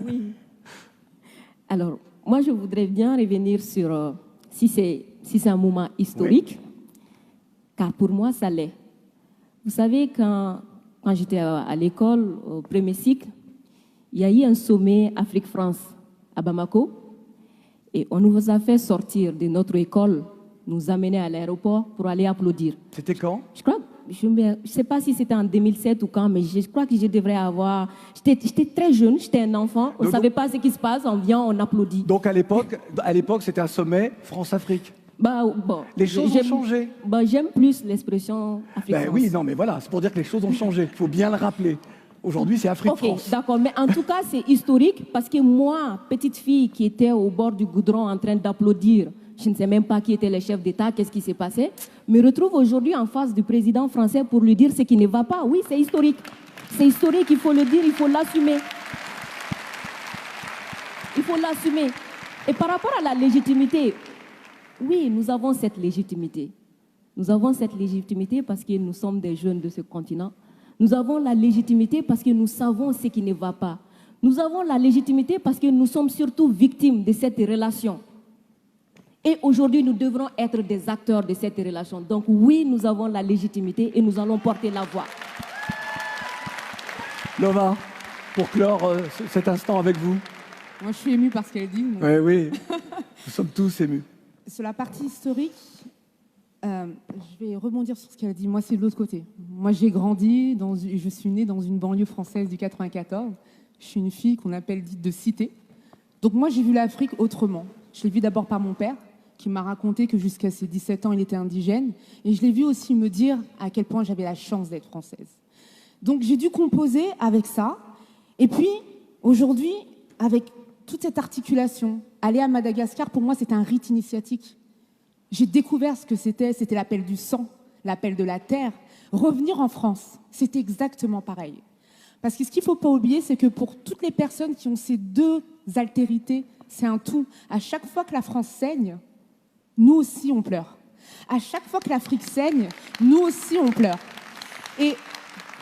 Oui. Alors, moi, je voudrais bien revenir sur si c'est un moment historique, car pour moi, ça l'est. Vous savez, quand j'étais à l'école, au premier cycle, il y a eu un sommet Afrique-France à Bamako, et on nous a fait sortir de notre école, nous amener à l'aéroport pour aller applaudir. C'était quand? Je ne sais pas si c'était en 2007 ou quand, mais je crois que je devrais avoir... J'étais très jeune, j'étais un enfant, on ne savait pas ce qui se passe, on vient, on applaudit. Donc à l'époque, c'était un sommet France-Afrique. Bon, les choses ont changé. J'aime plus l'expression Afrique-France. Oui, non, mais voilà, c'est pour dire que les choses ont changé. Il faut bien le rappeler. Aujourd'hui, c'est Afrique-France. Ok, d'accord, mais en tout cas, c'est historique parce que moi, petite fille qui était au bord du goudron en train d'applaudir, je ne sais même pas qui était le chef d'État, qu'est-ce qui s'est passé, me retrouve aujourd'hui en face du président français pour lui dire ce qui ne va pas. Oui, c'est historique. C'est historique, il faut le dire, il faut l'assumer. Il faut l'assumer. Et par rapport à la légitimité, oui, nous avons cette légitimité. Nous avons cette légitimité parce que nous sommes des jeunes de ce continent. Nous avons la légitimité parce que nous savons ce qui ne va pas. Nous avons la légitimité parce que nous sommes surtout victimes de cette relation. Et aujourd'hui, nous devrons être des acteurs de cette relation. Donc oui, nous avons la légitimité et nous allons porter la voix. Lova, pour clore cet instant avec vous. Moi, je suis émue par ce qu'elle dit. Oui, nous sommes tous émus. Sur la partie historique, je vais rebondir sur ce qu'elle a dit. Moi, c'est de l'autre côté. Moi, j'ai grandi, je suis née dans une banlieue française du 94. Je suis une fille qu'on appelle dite de cité. Donc moi, j'ai vu l'Afrique autrement. Je l'ai vu d'abord par mon père, qui m'a raconté que jusqu'à ses 17 ans, il était indigène. Et je l'ai vu aussi me dire à quel point j'avais la chance d'être française. Donc j'ai dû composer avec ça. Et puis, aujourd'hui, avec toute cette articulation, aller à Madagascar, pour moi, c'était un rite initiatique. J'ai découvert ce que c'était l'appel du sang, l'appel de la terre. Revenir en France, c'est exactement pareil. Parce que ce qu'il ne faut pas oublier, c'est que pour toutes les personnes qui ont ces deux altérités, c'est un tout. À chaque fois que la France saigne, nous aussi on pleure. À chaque fois que l'Afrique saigne, nous aussi on pleure. Et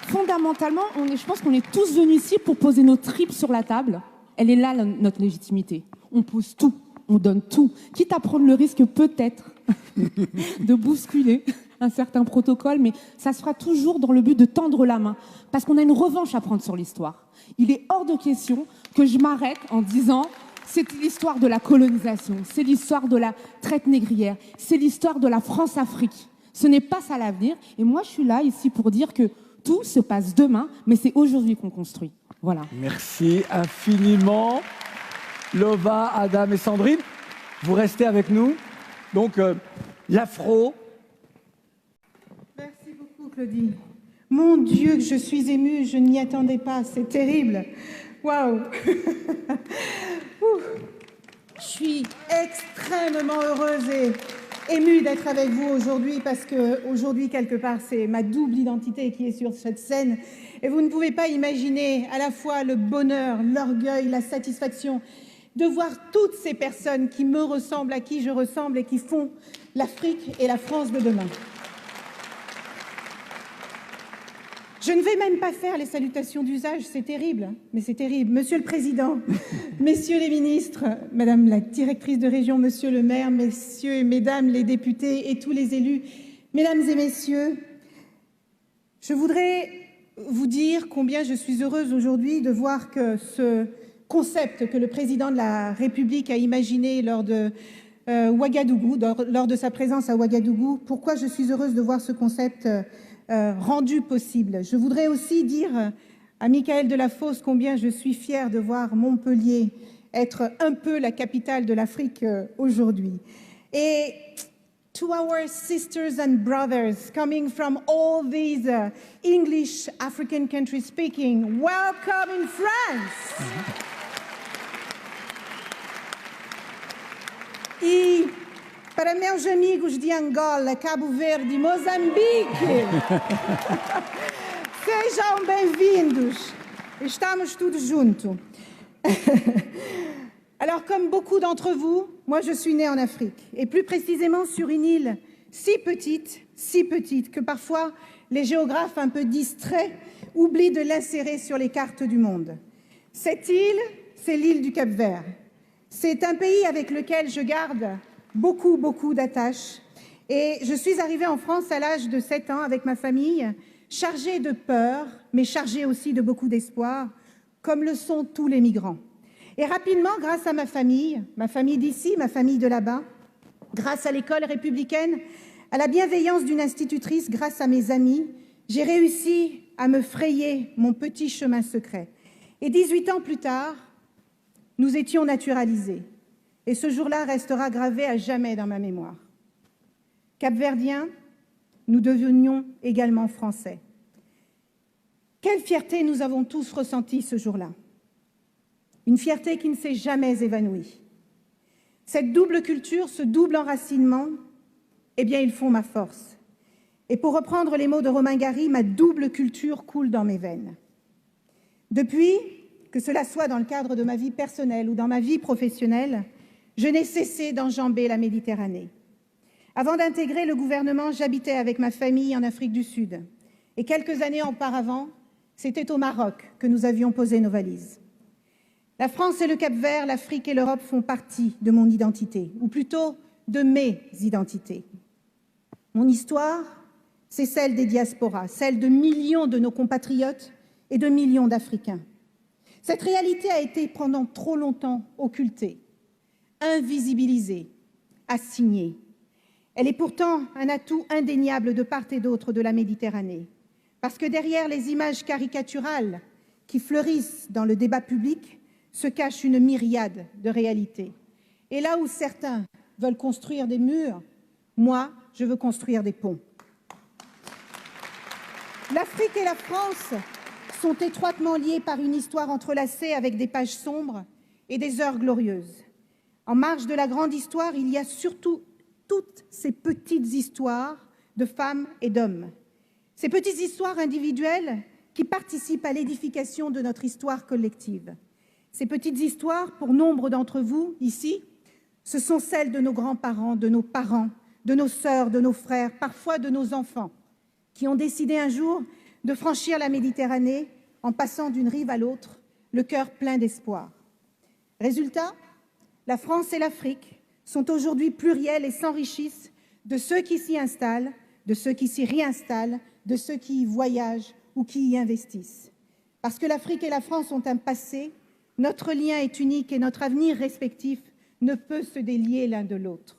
fondamentalement, je pense qu'on est tous venus ici pour poser nos tripes sur la table. Elle est là, notre légitimité. On pose tout, on donne tout, quitte à prendre le risque peut-être de bousculer un certain protocole, mais ça se fera toujours dans le but de tendre la main, parce qu'on a une revanche à prendre sur l'histoire. Il est hors de question que je m'arrête en disant c'est l'histoire de la colonisation, c'est l'histoire de la traite négrière, c'est l'histoire de la France-Afrique. Ce n'est pas ça l'avenir, et moi je suis là ici pour dire que tout se passe demain, mais c'est aujourd'hui qu'on construit. Voilà. Merci infiniment. Lova, Adam et Sandrine, vous restez avec nous. Donc, l'afro. Merci beaucoup, Claudie. Mon Dieu, que je suis émue, je n'y attendais pas, c'est terrible. Waouh. Je suis extrêmement heureuse et émue d'être avec vous aujourd'hui parce que aujourd'hui, quelque part, c'est ma double identité qui est sur cette scène. Et vous ne pouvez pas imaginer à la fois le bonheur, l'orgueil, la satisfaction de voir toutes ces personnes qui me ressemblent, à qui je ressemble et qui font l'Afrique et la France de demain. Je ne vais même pas faire les salutations d'usage, c'est terrible, mais c'est terrible. Monsieur le Président, Messieurs les ministres, Madame la directrice de région, Monsieur le maire, Messieurs et Mesdames les députés et tous les élus, Mesdames et Messieurs, je voudrais vous dire combien je suis heureuse aujourd'hui de voir que ce concept que le Président de la République a imaginé lors de Ouagadougou, lors de sa présence à Ouagadougou, pourquoi je suis heureuse de voir ce concept rendu possible. Je voudrais aussi dire à Michael Delafosse combien je suis fière de voir Montpellier être un peu la capitale de l'Afrique aujourd'hui. Et to our sisters and brothers coming from all these English African countries speaking, welcome in France. E para meus amigos de Angola, Cabo Verde e Moçambique, sejam bem-vindos. Estamos todos juntos. Alors, comme beaucoup d'entre vous, moi je suis née en Afrique, et plus précisément sur une île si petite que parfois les géographes un peu distraits oublient de l'insérer sur les cartes du monde. Cette île c'est l'île du Cap-Vert. C'est un pays avec lequel je garde beaucoup d'attaches. Et je suis arrivée en France à l'âge de 7 ans avec ma famille, chargée de peur, mais chargée aussi de beaucoup d'espoir, comme le sont tous les migrants. Et rapidement, grâce à ma famille d'ici, ma famille de là-bas, grâce à l'école républicaine, à la bienveillance d'une institutrice, grâce à mes amis, j'ai réussi à me frayer mon petit chemin secret. Et 18 ans plus tard, nous étions naturalisés. Et ce jour-là restera gravé à jamais dans ma mémoire. Capverdiens, nous devenions également français. Quelle fierté nous avons tous ressentie ce jour-là. Une fierté qui ne s'est jamais évanouie. Cette double culture, ce double enracinement, eh bien, ils font ma force. Et pour reprendre les mots de Romain Gary, ma double culture coule dans mes veines. Depuis, que cela soit dans le cadre de ma vie personnelle ou dans ma vie professionnelle, je n'ai cessé d'enjamber la Méditerranée. Avant d'intégrer le gouvernement, j'habitais avec ma famille en Afrique du Sud. Et quelques années auparavant, c'était au Maroc que nous avions posé nos valises. La France et le Cap-Vert, l'Afrique et l'Europe font partie de mon identité, ou plutôt de mes identités. Mon histoire, c'est celle des diasporas, celle de millions de nos compatriotes et de millions d'Africains. Cette réalité a été pendant trop longtemps occultée, invisibilisée, assignée. Elle est pourtant un atout indéniable de part et d'autre de la Méditerranée, parce que derrière les images caricaturales qui fleurissent dans le débat public se cache une myriade de réalités. Et là où certains veulent construire des murs, moi, je veux construire des ponts. L'Afrique et la France sont étroitement liées par une histoire entrelacée avec des pages sombres et des heures glorieuses. En marge de la grande histoire, il y a surtout toutes ces petites histoires de femmes et d'hommes. Ces petites histoires individuelles qui participent à l'édification de notre histoire collective. Ces petites histoires, pour nombre d'entre vous ici, ce sont celles de nos grands-parents, de nos parents, de nos sœurs, de nos frères, parfois de nos enfants, qui ont décidé un jour de franchir la Méditerranée en passant d'une rive à l'autre, le cœur plein d'espoir. Résultat, la France et l'Afrique sont aujourd'hui plurielles et s'enrichissent de ceux qui s'y installent, de ceux qui s'y réinstallent, de ceux qui y voyagent ou qui y investissent. Parce que l'Afrique et la France ont un passé, notre lien est unique et notre avenir respectif ne peut se délier l'un de l'autre.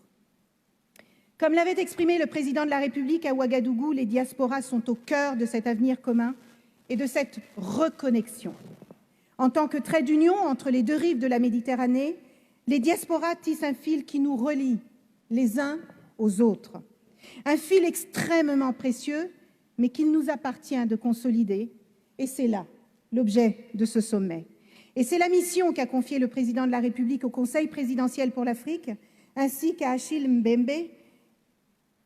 Comme l'avait exprimé le président de la République à Ouagadougou, les diasporas sont au cœur de cet avenir commun et de cette reconnexion. En tant que trait d'union entre les deux rives de la Méditerranée, les diasporas tissent un fil qui nous relie les uns aux autres. Un fil extrêmement précieux, mais qu'il nous appartient de consolider. Et c'est là l'objet de ce sommet. Et c'est la mission qu'a confiée le président de la République au Conseil présidentiel pour l'Afrique, ainsi qu'à Achille Mbembe.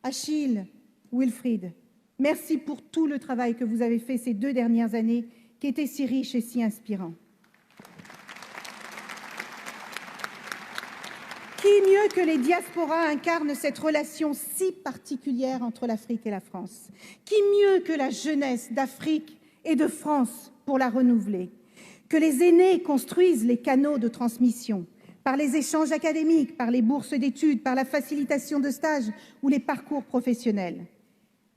Achille, Wilfried, merci pour tout le travail que vous avez fait ces 2 dernières années, qui était si riche et si inspirant. Qui mieux que les diasporas incarne cette relation si particulière entre l'Afrique et la France? Qui mieux que la jeunesse d'Afrique et de France pour la renouveler? Que les aînés construisent les canaux de transmission par les échanges académiques, par les bourses d'études, par la facilitation de stages ou les parcours professionnels.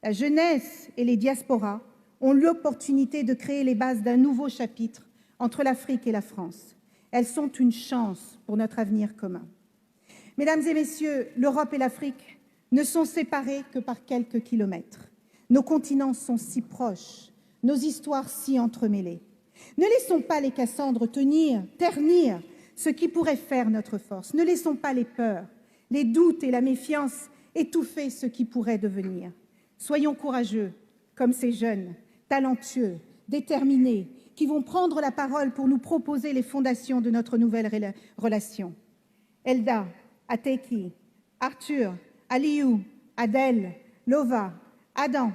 La jeunesse et les diasporas ont l'opportunité de créer les bases d'un nouveau chapitre entre l'Afrique et la France. Elles sont une chance pour notre avenir commun. Mesdames et messieurs, l'Europe et l'Afrique ne sont séparées que par quelques kilomètres. Nos continents sont si proches, nos histoires si entremêlées. Ne laissons pas les Cassandres ternir ce qui pourrait faire notre force. Ne laissons pas les peurs, les doutes et la méfiance étouffer ce qui pourrait devenir. Soyons courageux, comme ces jeunes, talentueux, déterminés, qui vont prendre la parole pour nous proposer les fondations de notre nouvelle relation. Elda, Ateki, Arthur, Aliou, Adèle, Lova, Adam,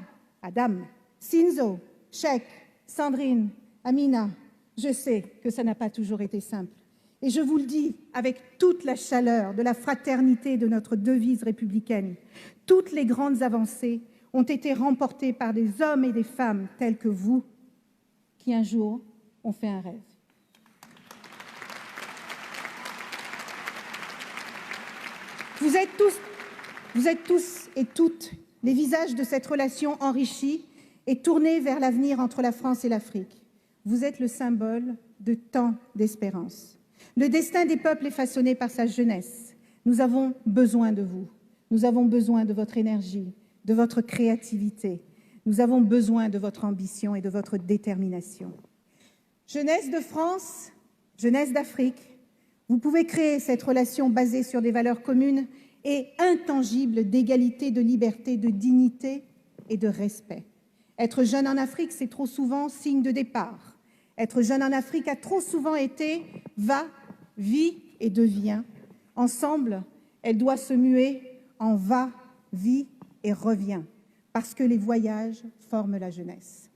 Sinzo, Cheikh, Sandrine, Amina, je sais que ça n'a pas toujours été simple. Et je vous le dis avec toute la chaleur de la fraternité de notre devise républicaine, toutes les grandes avancées ont été remportées par des hommes et des femmes tels que vous, qui un jour ont fait un rêve. Vous êtes tous et toutes les visages de cette relation enrichie et tournée vers l'avenir entre la France et l'Afrique. Vous êtes le symbole de tant d'espérance. Le destin des peuples est façonné par sa jeunesse. Nous avons besoin de vous. Nous avons besoin de votre énergie, de votre créativité. Nous avons besoin de votre ambition et de votre détermination. Jeunesse de France, jeunesse d'Afrique, vous pouvez créer cette relation basée sur des valeurs communes et intangibles d'égalité, de liberté, de dignité et de respect. Être jeune en Afrique, c'est trop souvent signe de départ. Être jeune en Afrique a trop souvent été va, vit et devient. Ensemble, elle doit se muer en va, vit et revient, parce que les voyages forment la jeunesse.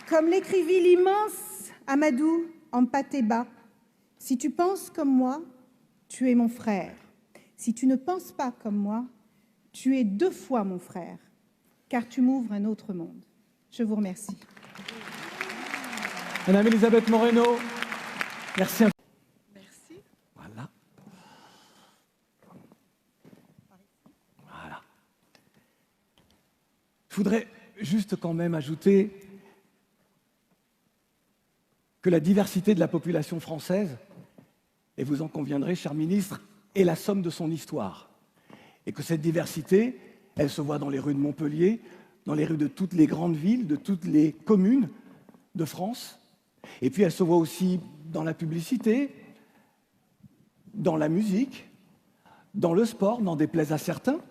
Comme l'écrivit l'immense Amadou Hampâté-Bâ, « Si tu penses comme moi, tu es mon frère. Si tu ne penses pas comme moi, tu es 2 fois mon frère, car tu m'ouvres un autre monde. » Je vous remercie. Madame Elisabeth Moreno, merci. Merci. Voilà. Voilà. Je voudrais juste quand même ajouter que la diversité de la population française, et vous en conviendrez, cher ministre, est la somme de son histoire. Et que cette diversité, elle se voit dans les rues de Montpellier, dans les rues de toutes les grandes villes, de toutes les communes de France. Et puis elle se voit aussi dans la publicité, dans la musique, dans le sport, n'en déplaise à certains.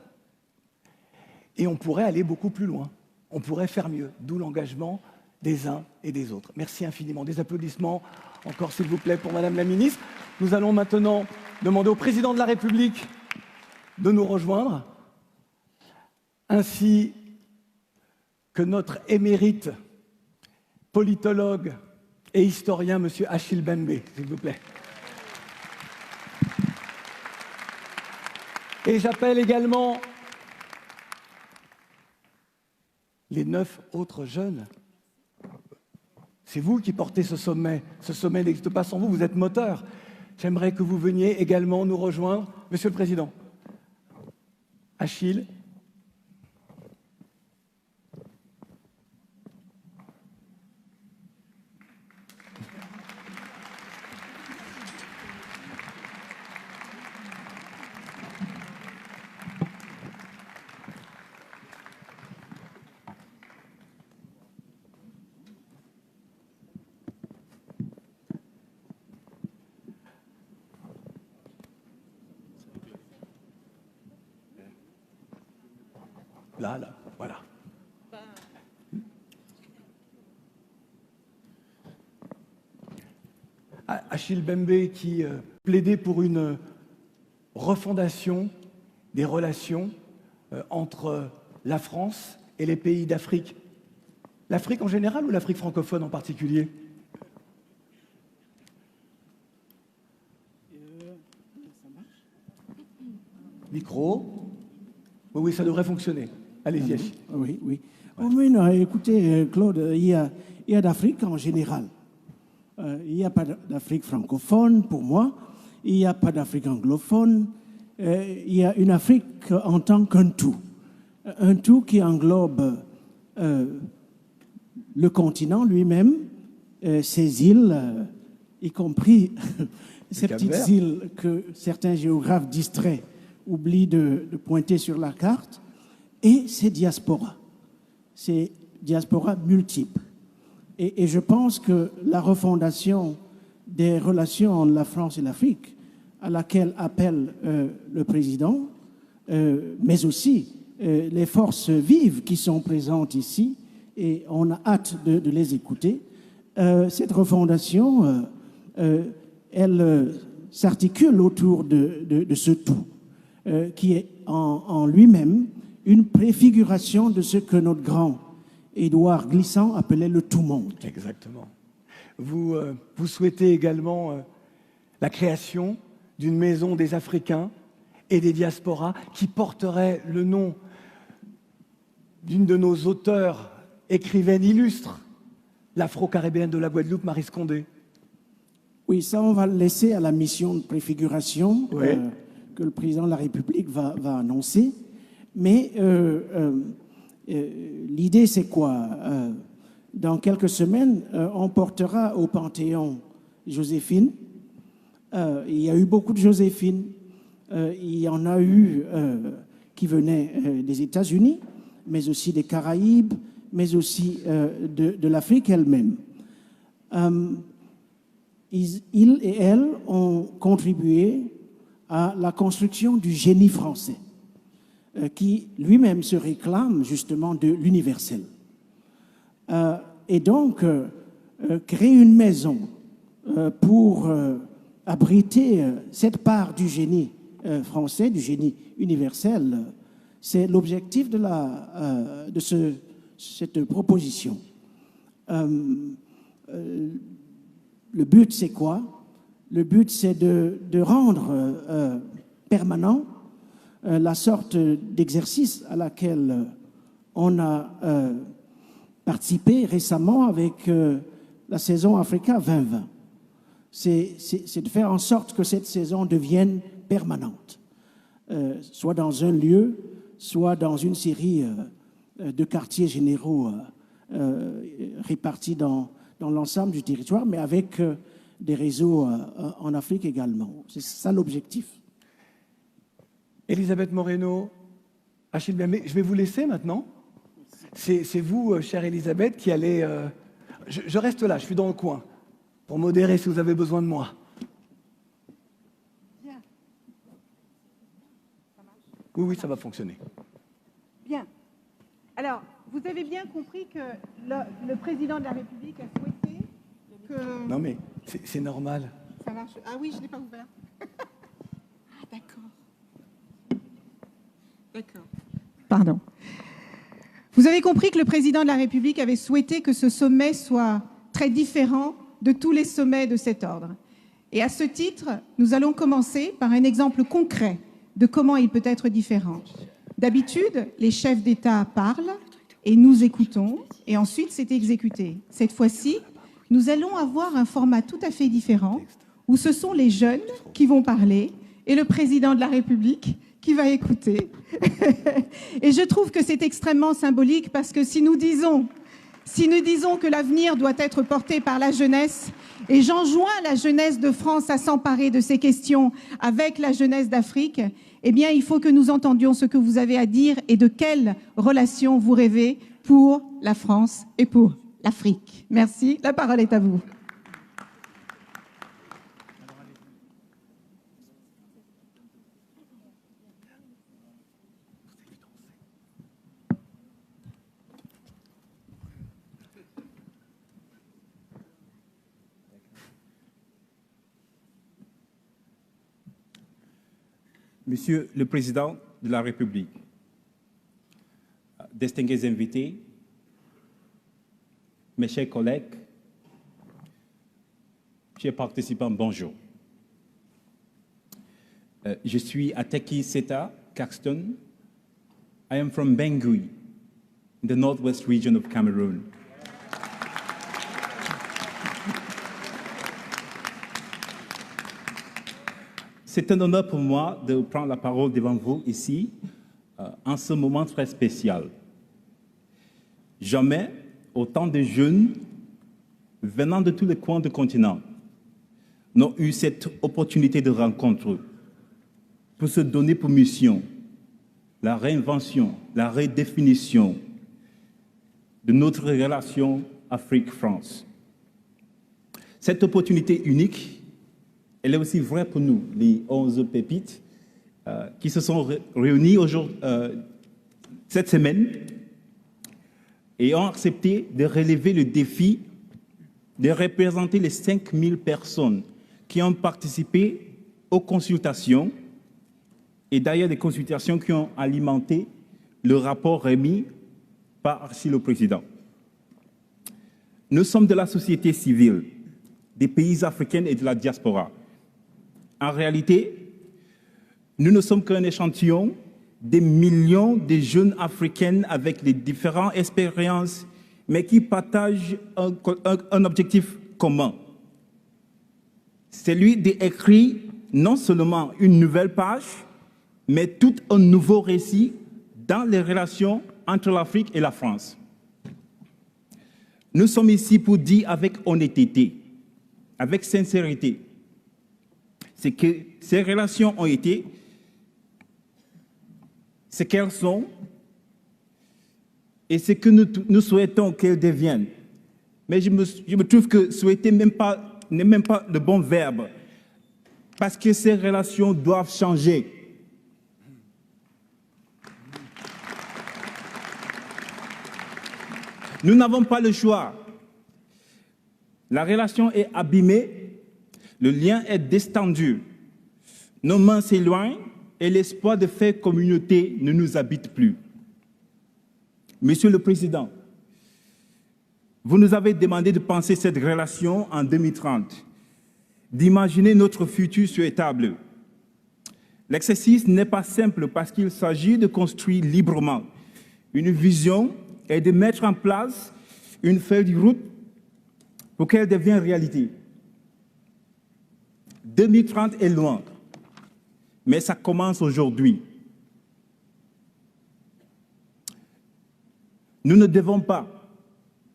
Et on pourrait aller beaucoup plus loin. On pourrait faire mieux, d'où l'engagement des uns et des autres. Merci infiniment. Des applaudissements encore, s'il vous plaît, pour Madame la Ministre. Nous allons maintenant demander au Président de la République de nous rejoindre, ainsi que notre émérite politologue et historien, M. Achille Mbembe, s'il vous plaît. Et j'appelle également les 9 autres jeunes. C'est vous qui portez ce sommet. Ce sommet n'existe pas sans vous, vous êtes moteur. J'aimerais que vous veniez également nous rejoindre. Monsieur le Président, Achille. Là, voilà. Achille Mbembe qui plaidait pour une refondation des relations entre la France et les pays d'Afrique. L'Afrique en général ou l'Afrique francophone en particulier? Micro. Oui, ça devrait fonctionner. Allez-y, Achille. Oui. Ouais. Oh, mais non, écoutez, Claude, il y a d'Afrique en général. Il n'y a pas d'Afrique francophone pour moi. Il n'y a pas d'Afrique anglophone. Il y a une Afrique en tant qu'un tout. Un tout qui englobe le continent lui-même, ses îles, y compris ces petites îles que certains géographes distraits oublient de pointer sur la carte, et ces diasporas multiples. Et je pense que la refondation des relations entre la France et l'Afrique, à laquelle appelle le président, mais aussi les forces vives qui sont présentes ici, et on a hâte de les écouter, cette refondation, elle s'articule autour de ce tout, qui est en lui-même une préfiguration de ce que notre grand Édouard Glissant appelait le tout-monde. Exactement. Vous souhaitez également la création d'une maison des Africains et des diasporas qui porterait le nom d'une de nos auteurs, écrivaines illustres, l'afro-caribéenne de la Guadeloupe, Maryse Condé. Oui, ça, on va le laisser à la mission de préfiguration Oui. Que le président de la République va annoncer. Mais l'idée, c'est quoi? Dans quelques semaines, on portera au Panthéon Joséphine. Il y a eu beaucoup de Joséphine. Il y en a eu qui venaient des États-Unis, mais aussi des Caraïbes, mais aussi de l'Afrique elle-même. Ils et elles ont contribué à la construction du génie français, qui lui-même se réclame justement de l'universel. Et donc, créer une maison pour abriter cette part du génie français, du génie universel, c'est l'objectif de cette proposition. Le but, c'est quoi? Le but, c'est de rendre permanent la sorte d'exercice à laquelle on a participé récemment avec la saison Africa 2020. C'est de faire en sorte que cette saison devienne permanente, soit dans un lieu, soit dans une série de quartiers généraux répartis dans l'ensemble du territoire, mais avec des réseaux en Afrique également. C'est ça l'objectif. Elisabeth Moreno, Achille Mbembe, je vais vous laisser maintenant. C'est vous, chère Elisabeth, qui allez... Je reste là, je suis dans le coin, pour modérer si vous avez besoin de moi. Bien. Oui, ça va fonctionner. Bien. Alors, vous avez bien compris que le président de la République a souhaité que... Non mais, c'est normal. Ça marche. Ah oui, je ne l'ai pas ouvert. Ah, d'accord. D'accord. Pardon. Vous avez compris que le président de la République avait souhaité que ce sommet soit très différent de tous les sommets de cet ordre. Et à ce titre, nous allons commencer par un exemple concret de comment il peut être différent. D'habitude, les chefs d'État parlent et nous écoutons, et ensuite c'est exécuté. Cette fois-ci, nous allons avoir un format tout à fait différent, où ce sont les jeunes qui vont parler et le président de la République qui va écouter. Et je trouve que c'est extrêmement symbolique parce que si nous disons que l'avenir doit être porté par la jeunesse, et j'enjoins la jeunesse de France à s'emparer de ces questions avec la jeunesse d'Afrique, eh bien, il faut que nous entendions ce que vous avez à dire et de quelles relations vous rêvez pour la France et pour l'Afrique. Merci. La parole est à vous. Monsieur le Président de la République, distingués invités, mes chers collègues, chers participants, bonjour. Je suis Ateki Seta Caxton. I am from Bangui, in the northwest region of Cameroon. C'est un honneur pour moi de prendre la parole devant vous ici, en ce moment très spécial. Jamais autant de jeunes venant de tous les coins du continent n'ont eu cette opportunité de rencontre pour se donner pour mission la réinvention, la redéfinition de notre relation Afrique-France. Cette opportunité unique, elle est aussi vraie pour nous, les 11 pépites qui se sont réunis cette semaine et ont accepté de relever le défi de représenter les 5000 personnes qui ont participé aux consultations et d'ailleurs des consultations qui ont alimenté le rapport remis par Achille le Président. Nous sommes de la société civile, des pays africains et de la diaspora. En réalité, nous ne sommes qu'un échantillon des millions de jeunes africaines avec les différentes expériences, mais qui partagent un objectif commun. c'est lui d'écrire non seulement une nouvelle page, mais tout un nouveau récit dans les relations entre l'Afrique et la France. Nous sommes ici pour dire avec honnêteté, avec sincérité, c'est que ces relations ont été ce qu'elles sont et ce que nous souhaitons qu'elles deviennent. Mais je me trouve que souhaiter n'est même pas le bon verbe, parce que ces relations doivent changer. Nous n'avons pas le choix. La relation est abîmée, le lien est distendu, nos mains s'éloignent et l'espoir de faire communauté ne nous habite plus. Monsieur le Président, vous nous avez demandé de penser cette relation en 2030, d'imaginer notre futur souhaitable. L'exercice n'est pas simple parce qu'il s'agit de construire librement une vision et de mettre en place une feuille de route pour qu'elle devienne réalité. 2030 est loin, mais ça commence aujourd'hui. Nous ne devons pas,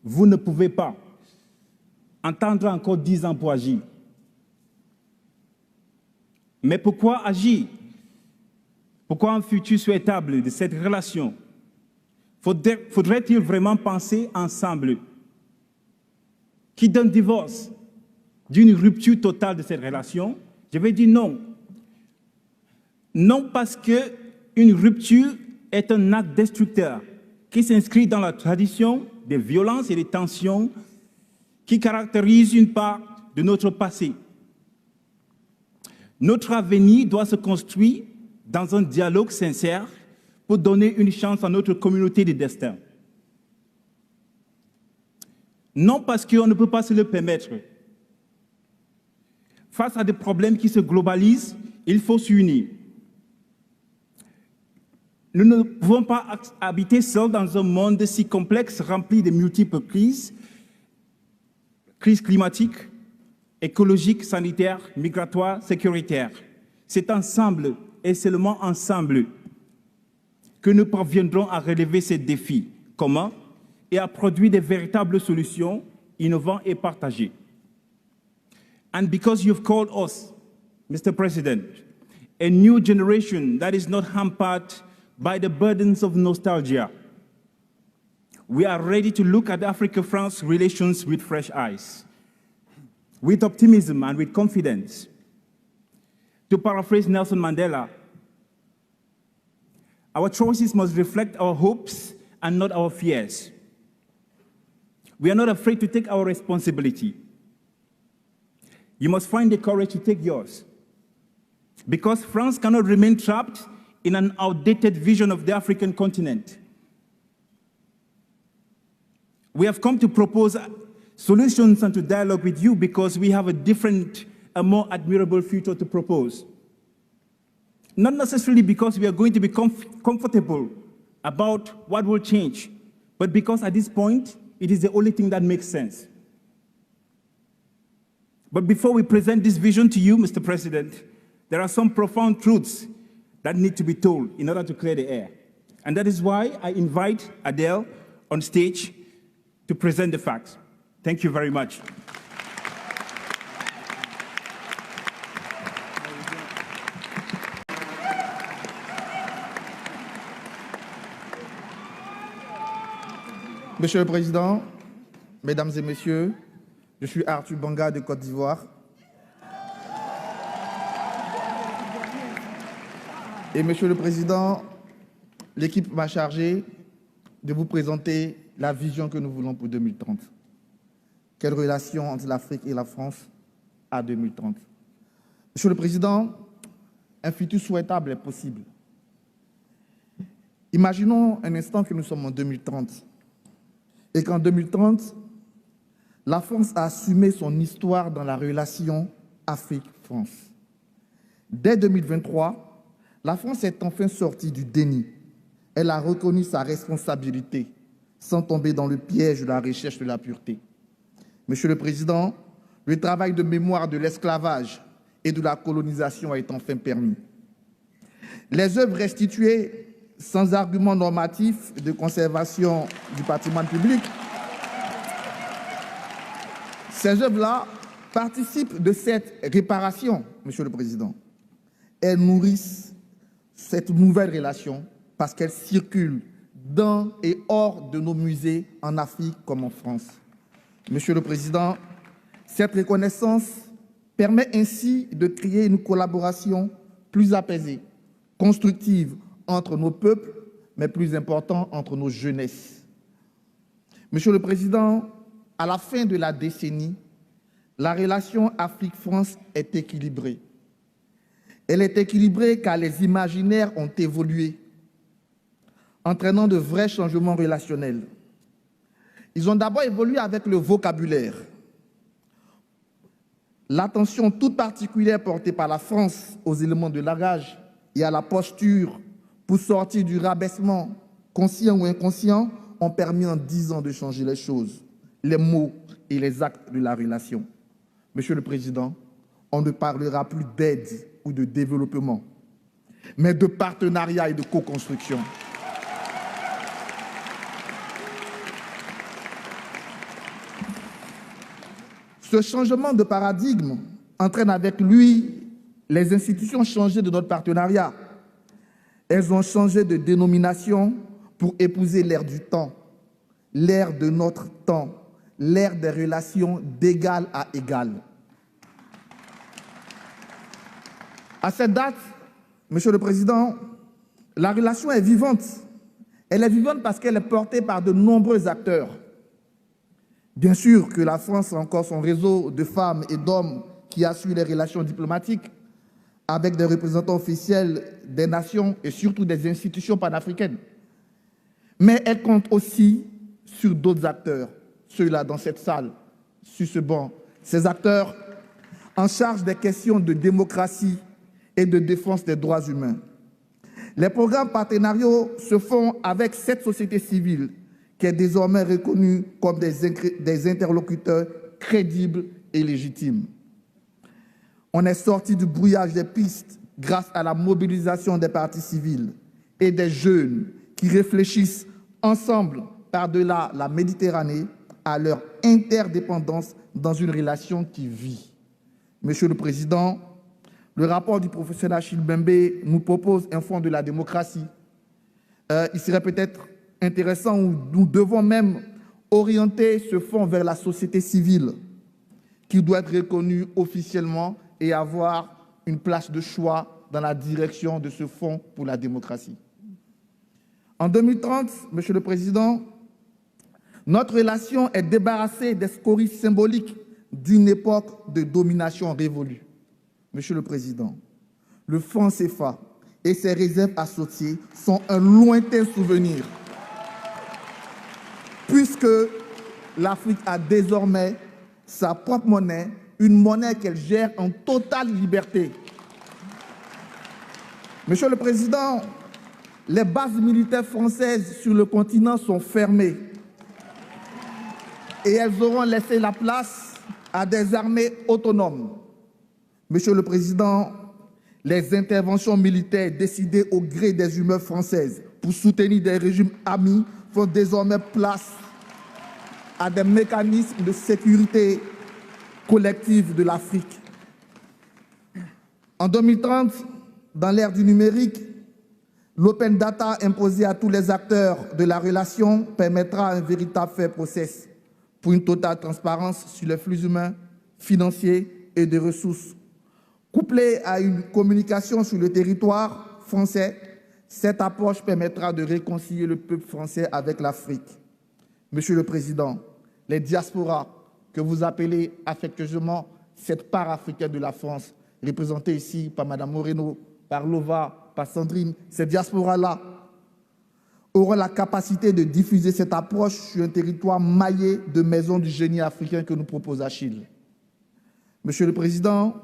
vous ne pouvez pas, attendre encore 10 ans pour agir. Mais pourquoi agir? Pourquoi un futur souhaitable de cette relation? Faudrait-il vraiment penser ensemble? Qui d'un divorce, d'une rupture totale de cette relation? Je vais dire non. Non parce qu'une rupture est un acte destructeur qui s'inscrit dans la tradition des violences et des tensions qui caractérisent une part de notre passé. Notre avenir doit se construire dans un dialogue sincère pour donner une chance à notre communauté de destin. Non parce qu'on ne peut pas se le permettre. Face à des problèmes qui se globalisent, il faut s'unir. Nous ne pouvons pas habiter seuls dans un monde si complexe, rempli de multiples crises climatiques, écologiques, sanitaires, migratoires, sécuritaires. C'est ensemble et seulement ensemble que nous parviendrons à relever ces défis communs et à produire de véritables solutions innovantes et partagées. And because you've called us, Mr. President, a new generation that is not hampered by the burdens of nostalgia, we are ready to look at Africa-France relations with fresh eyes, with optimism and with confidence. To paraphrase Nelson Mandela, our choices must reflect our hopes and not our fears. We are not afraid to take our responsibility. You must find the courage to take yours. Because France cannot remain trapped in an outdated vision of the African continent. We have come to propose solutions and to dialogue with you because we have a different, a more admirable future to propose. Not necessarily because we are going to be comfortable about what will change, but because at this point, it is the only thing that makes sense. But before we present this vision to you, Mr. President, there are some profound truths that need to be told in order to clear the air. And that is why I invite Adele on stage to present the facts. Thank you very much. Monsieur le Président, Mesdames et Messieurs, je suis Arthur Banga de Côte d'Ivoire. Et Monsieur le Président, l'équipe m'a chargé de vous présenter la vision que nous voulons pour 2030. Quelle relation entre l'Afrique et la France à 2030? Monsieur le Président, un futur souhaitable est possible. Imaginons un instant que nous sommes en 2030 et qu'en 2030, la France a assumé son histoire dans la relation Afrique-France. Dès 2023, la France est enfin sortie du déni. Elle a reconnu sa responsabilité sans tomber dans le piège de la recherche de la pureté. Monsieur le Président, le travail de mémoire de l'esclavage et de la colonisation est enfin permis. Les œuvres restituées sans argument normatif de conservation du patrimoine public, ces œuvres-là participent de cette réparation, Monsieur le Président. Elles nourrissent cette nouvelle relation parce qu'elles circulent dans et hors de nos musées en Afrique comme en France. Monsieur le Président, cette reconnaissance permet ainsi de créer une collaboration plus apaisée, constructive entre nos peuples, mais plus important, entre nos jeunesses. Monsieur le Président, à la fin de la décennie, la relation Afrique-France est équilibrée. Elle est équilibrée car les imaginaires ont évolué, entraînant de vrais changements relationnels. Ils ont d'abord évolué avec le vocabulaire. L'attention toute particulière portée par la France aux éléments de langage et à la posture pour sortir du rabaissement, conscient ou inconscient, ont permis en 10 ans de changer les choses, les mots et les actes de la relation. Monsieur le Président, on ne parlera plus d'aide ou de développement, mais de partenariat et de co-construction. Ce changement de paradigme entraîne avec lui les institutions changées de notre partenariat. Elles ont changé de dénomination pour épouser l'ère du temps, l'ère de notre temps, l'ère des relations d'égal à égal. À cette date, Monsieur le Président, la relation est vivante. Elle est vivante parce qu'elle est portée par de nombreux acteurs. Bien sûr que la France a encore son réseau de femmes et d'hommes qui assurent les relations diplomatiques avec des représentants officiels des nations et surtout des institutions panafricaines. Mais elle compte aussi sur d'autres acteurs, ceux-là dans cette salle, sur ce banc, ces acteurs en charge des questions de démocratie et de défense des droits humains. Les programmes partenariaux se font avec cette société civile qui est désormais reconnue comme des interlocuteurs crédibles et légitimes. On est sorti du brouillage des pistes grâce à la mobilisation des partis civils et des jeunes qui réfléchissent ensemble par-delà la Méditerranée à leur interdépendance dans une relation qui vit. Monsieur le Président, le rapport du professeur Achille Mbembe nous propose un fonds de la démocratie. Il serait peut-être intéressant où nous devons même orienter ce fonds vers la société civile qui doit être reconnue officiellement et avoir une place de choix dans la direction de ce fonds pour la démocratie. En 2030, Monsieur le Président, notre relation est débarrassée des scories symboliques d'une époque de domination révolue. Monsieur le Président, le franc CFA et ses réserves associées sont un lointain souvenir, puisque l'Afrique a désormais sa propre monnaie, une monnaie qu'elle gère en totale liberté. Monsieur le Président, les bases militaires françaises sur le continent sont fermées et elles auront laissé la place à des armées autonomes. Monsieur le Président, les interventions militaires décidées au gré des humeurs françaises pour soutenir des régimes amis font désormais place à des mécanismes de sécurité collective de l'Afrique. En 2030, dans l'ère du numérique, l'open data imposé à tous les acteurs de la relation permettra un véritable fair process pour une totale transparence sur les flux humains, financiers et de ressources. Couplée à une communication sur le territoire français, cette approche permettra de réconcilier le peuple français avec l'Afrique. Monsieur le Président, les diasporas que vous appelez affectueusement cette part africaine de la France, représentée ici par Mme Moreno, par Lova, par Sandrine, ces diasporas-là auront la capacité de diffuser cette approche sur un territoire maillé de maisons du génie africain que nous propose Achille. Monsieur le Président,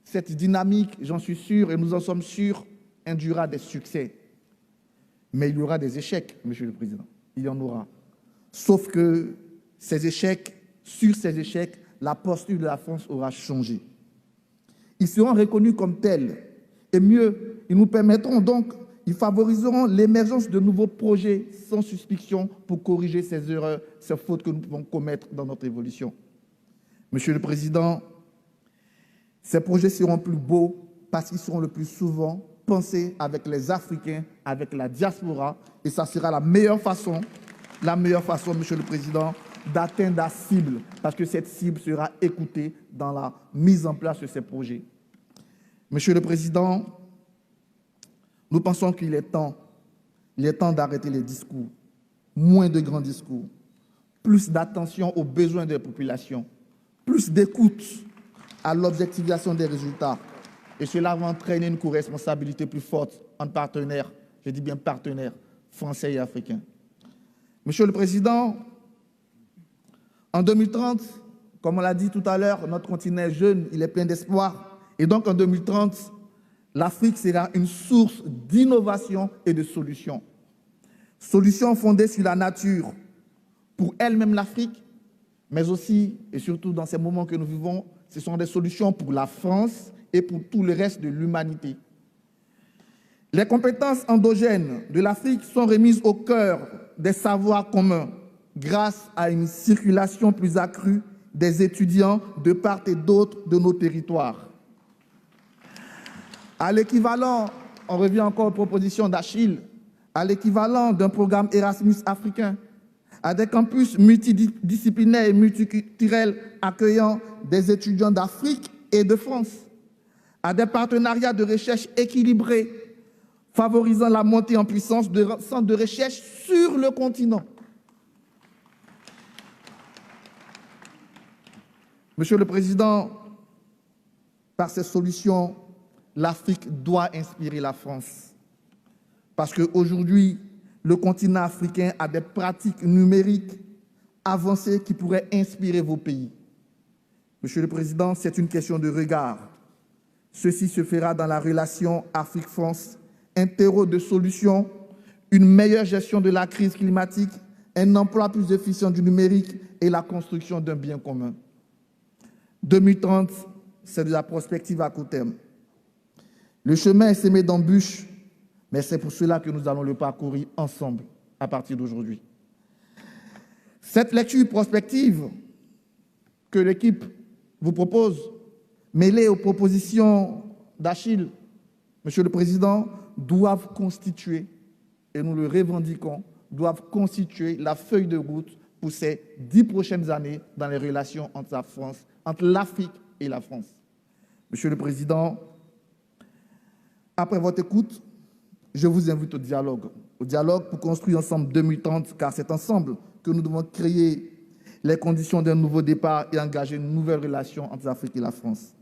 cette dynamique, j'en suis sûr et nous en sommes sûrs, induira des succès. Mais il y aura des échecs, Monsieur le Président. Il y en aura. Sauf que ces échecs Sur ces échecs, la posture de la France aura changé. Ils seront reconnus comme tels. Et mieux, ils nous permettront donc, ils favoriseront l'émergence de nouveaux projets sans suspicion pour corriger ces erreurs, ces fautes que nous pouvons commettre dans notre évolution. Monsieur le Président, ces projets seront plus beaux parce qu'ils seront le plus souvent pensés avec les Africains, avec la diaspora, et ça sera la meilleure façon, Monsieur le Président, d'atteindre la cible, parce que cette cible sera écoutée dans la mise en place de ces projets. Monsieur le Président, nous pensons qu'il est temps d'arrêter les discours, moins de grands discours, plus d'attention aux besoins des populations, plus d'écoute à l'objectivation des résultats. Et cela va entraîner une co-responsabilité plus forte entre partenaires, je dis bien partenaires, français et africains. Monsieur le Président, en 2030, comme on l'a dit tout à l'heure, notre continent est jeune, il est plein d'espoir. Et donc en 2030, l'Afrique sera une source d'innovation et de solutions. Solutions fondées sur la nature, pour elle-même l'Afrique, mais aussi et surtout dans ces moments que nous vivons, ce sont des solutions pour la France et pour tout le reste de l'humanité. Les compétences endogènes de l'Afrique sont remises au cœur des savoirs communs grâce à une circulation plus accrue des étudiants de part et d'autre de nos territoires. À l'équivalent, on revient encore aux propositions d'Achille, à l'équivalent d'un programme Erasmus africain, à des campus multidisciplinaires et multiculturels accueillant des étudiants d'Afrique et de France, à des partenariats de recherche équilibrés, favorisant la montée en puissance de centres de recherche sur le continent. Monsieur le Président, par ces solutions, l'Afrique doit inspirer la France. Parce qu'aujourd'hui, le continent africain a des pratiques numériques avancées qui pourraient inspirer vos pays. Monsieur le Président, c'est une question de regard. Ceci se fera dans la relation Afrique-France, un terreau de solutions, une meilleure gestion de la crise climatique, un emploi plus efficient du numérique et la construction d'un bien commun. 2030, c'est de la prospective à court terme. Le chemin est semé d'embûches, mais c'est pour cela que nous allons le parcourir ensemble à partir d'aujourd'hui. Cette lecture prospective que l'équipe vous propose, mêlée aux propositions d'Achille, Monsieur le Président, doivent constituer, et nous le revendiquons, doivent constituer la feuille de route pour ces 10 prochaines années dans les relations entre la France, entre l'Afrique et la France. Monsieur le Président, après votre écoute, je vous invite au dialogue pour construire ensemble 2030, car c'est ensemble que nous devons créer les conditions d'un nouveau départ et engager une nouvelle relation entre l'Afrique et la France.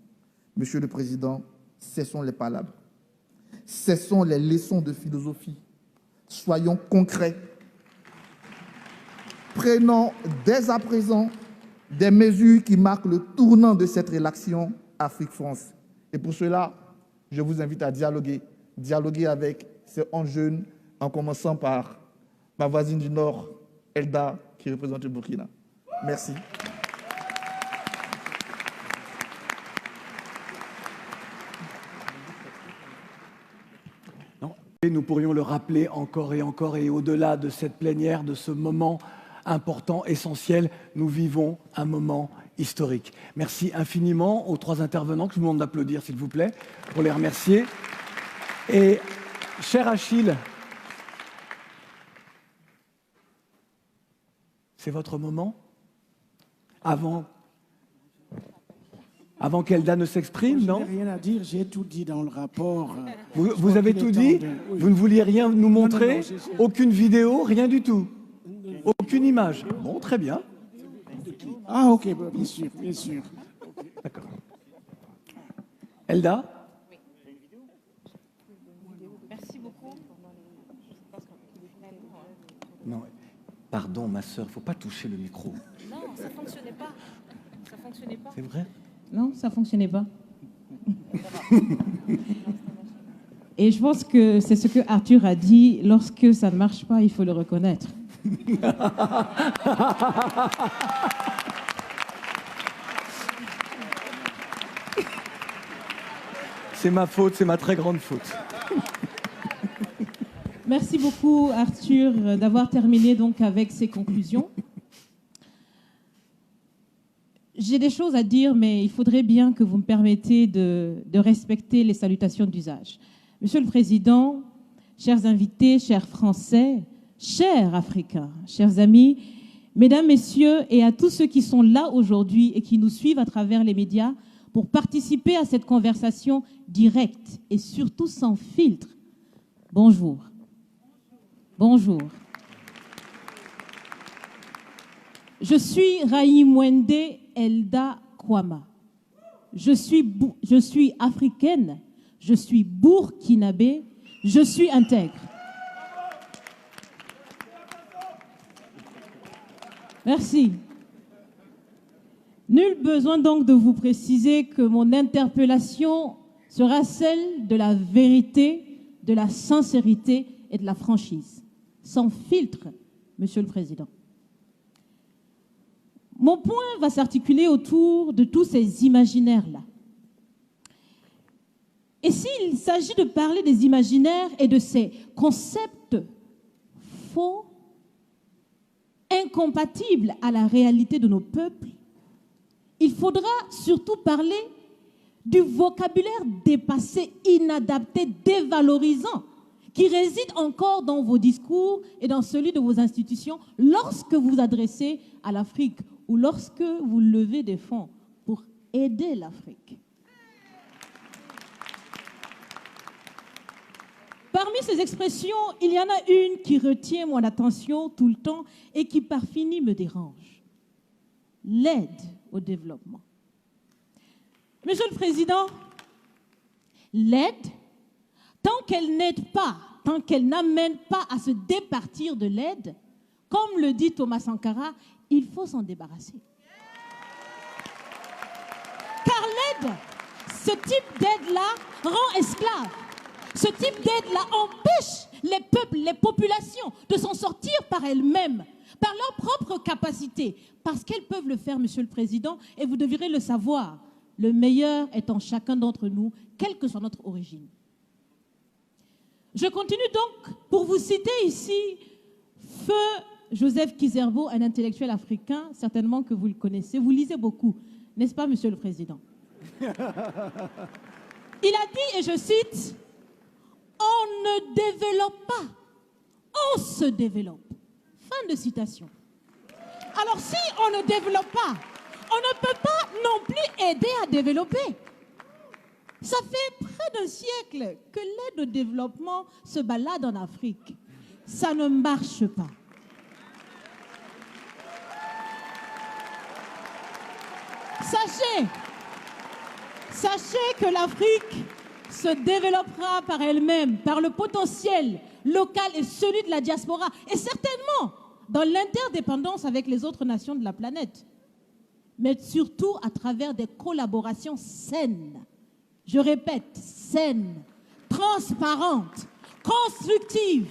Monsieur le Président, cessons les palabres, cessons les leçons de philosophie, soyons concrets. Prenons dès à présent des mesures qui marquent le tournant de cette relation Afrique-France. Et pour cela, je vous invite à dialoguer avec ces 11 jeunes, en commençant par ma voisine du Nord, Elda, qui représente le Burkina. Merci. Nous pourrions le rappeler encore et au-delà de cette plénière, de ce moment important, essentiel, nous vivons un moment historique. Merci infiniment aux 3 intervenants, que je vous demande d'applaudir s'il vous plaît, pour les remercier. Et cher Achille, c'est votre moment avant qu'Elda ne s'exprime, non? Je n'ai rien à dire, j'ai tout dit dans le rapport. Vous avez tout dit? Oui. Vous ne vouliez rien nous montrer? Non, aucune vidéo, rien du tout? Aucune image? Bon, très bien. Ah, ok, bien sûr, bien sûr. D'accord. Elda? Oui. Merci beaucoup. Non, pardon, ma sœur, il ne faut pas toucher le micro. Non, ça ne fonctionnait pas. Ça fonctionnait pas. C'est vrai? Non, ça ne fonctionnait pas. Et je pense que c'est ce que Arthur a dit, lorsque ça ne marche pas, il faut le reconnaître. C'est ma faute, c'est ma très grande faute. Merci beaucoup, Arthur, d'avoir terminé donc avec ces conclusions. J'ai des choses à dire, mais il faudrait bien que vous me permettiez de respecter les salutations d'usage. Monsieur le Président, chers invités, chers Français, chers Africains, chers amis, Mesdames, Messieurs, et à tous ceux qui sont là aujourd'hui et qui nous suivent à travers les médias pour participer à cette conversation directe et surtout sans filtre, bonjour. Bonjour. Je suis Raïmwende Elda Kwama. Je suis africaine, je suis burkinabé, je suis intègre. Merci. Nul besoin donc de vous préciser que mon interpellation sera celle de la vérité, de la sincérité et de la franchise, sans filtre, Monsieur le Président. Mon point va s'articuler autour de tous ces imaginaires-là. Et s'il s'agit de parler des imaginaires et de ces concepts faux, incompatibles à la réalité de nos peuples, il faudra surtout parler du vocabulaire dépassé, inadapté, dévalorisant, qui réside encore dans vos discours et dans celui de vos institutions lorsque vous vous adressez à l'Afrique ou lorsque vous levez des fonds pour aider l'Afrique. Parmi ces expressions, il y en a une qui retient mon attention tout le temps et qui par fini me dérange. L'aide au développement. Monsieur le Président, l'aide, tant qu'elle n'aide pas, tant qu'elle n'amène pas à se départir de l'aide, comme le dit Thomas Sankara, il faut s'en débarrasser. Car l'aide, ce type d'aide-là rend esclave. Ce type d'aide-là empêche les peuples, les populations de s'en sortir par elles-mêmes, par leur propre capacité, parce qu'elles peuvent le faire, Monsieur le Président, et vous devrez le savoir, le meilleur est en chacun d'entre nous, quelle que soit notre origine. Je continue donc pour vous citer ici Feu Joseph Kizerbo, un intellectuel africain, certainement que vous le connaissez, vous lisez beaucoup, n'est-ce pas, Monsieur le Président? Il a dit, et je cite, « On ne développe pas, on se développe. » Fin de citation. Alors si on ne développe pas, on ne peut pas non plus aider à développer. Ça fait près d'un siècle que l'aide au développement se balade en Afrique. Ça ne marche pas. Sachez que l'Afrique se développera par elle-même, par le potentiel local et celui de la diaspora, et certainement dans l'interdépendance avec les autres nations de la planète, mais surtout à travers des collaborations saines. Je répète, saines, transparentes, constructives.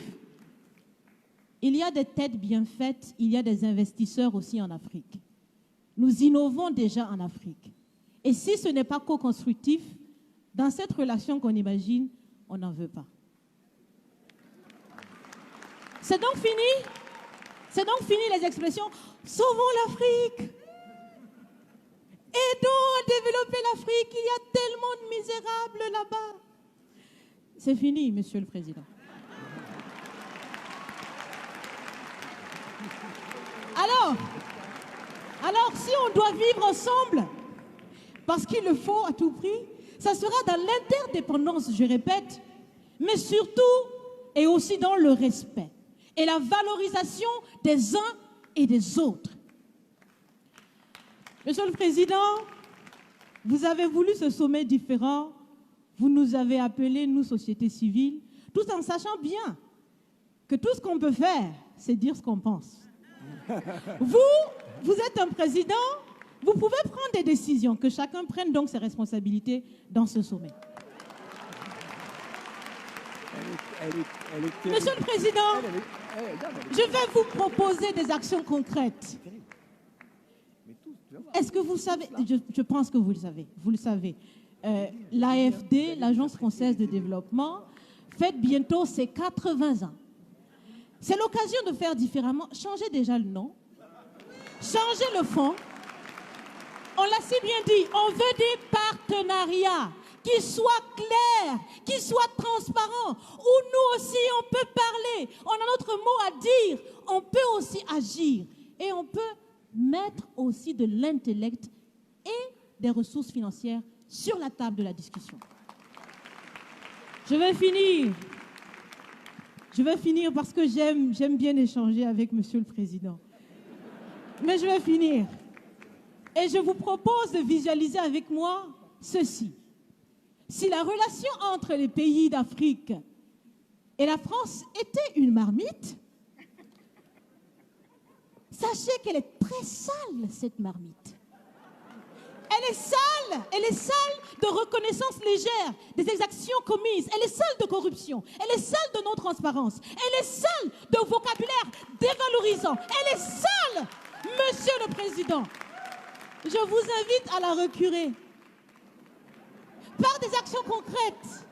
Il y a des têtes bien faites, il y a des investisseurs aussi en Afrique. Nous innovons déjà en Afrique. Et si ce n'est pas co-constructif, dans cette relation qu'on imagine, on n'en veut pas. C'est donc fini. C'est donc fini les expressions « Sauvons l'Afrique ». Aidons à développer l'Afrique, il y a tellement de misérables là-bas. C'est fini, Monsieur le Président. Alors, si on doit vivre ensemble, parce qu'il le faut à tout prix, ça sera dans l'interdépendance, je répète, mais surtout et aussi dans le respect et la valorisation des uns et des autres. Monsieur le Président, vous avez voulu ce sommet différent, vous nous avez appelés, nous, société civile, tout en sachant bien que tout ce qu'on peut faire, c'est dire ce qu'on pense. Vous êtes un président, vous pouvez prendre des décisions, que chacun prenne donc ses responsabilités dans ce sommet. Monsieur le Président, je vais vous proposer des actions concrètes. Est-ce que vous savez, je pense que vous le savez, l'AFD, l'Agence française de développement, fête bientôt ses 80 ans. C'est l'occasion de faire différemment. Changez déjà le nom, changez le fond. On l'a si bien dit, on veut des partenariats qui soient clairs, qui soient transparents, où nous aussi on peut parler, on a notre mot à dire, on peut aussi agir et on peut mettre aussi de l'intellect et des ressources financières sur la table de la discussion. Je vais finir parce que j'aime bien échanger avec Monsieur le Président. Mais je vais finir. Et je vous propose de visualiser avec moi ceci. Si la relation entre les pays d'Afrique et la France était une marmite, sachez qu'elle est très sale, cette marmite. Elle est sale de reconnaissance légère des exactions commises. Elle est sale de corruption. Elle est sale de non-transparence. Elle est sale de vocabulaire dévalorisant. Elle est sale, Monsieur le Président. Je vous invite à la recurer par des actions concrètes.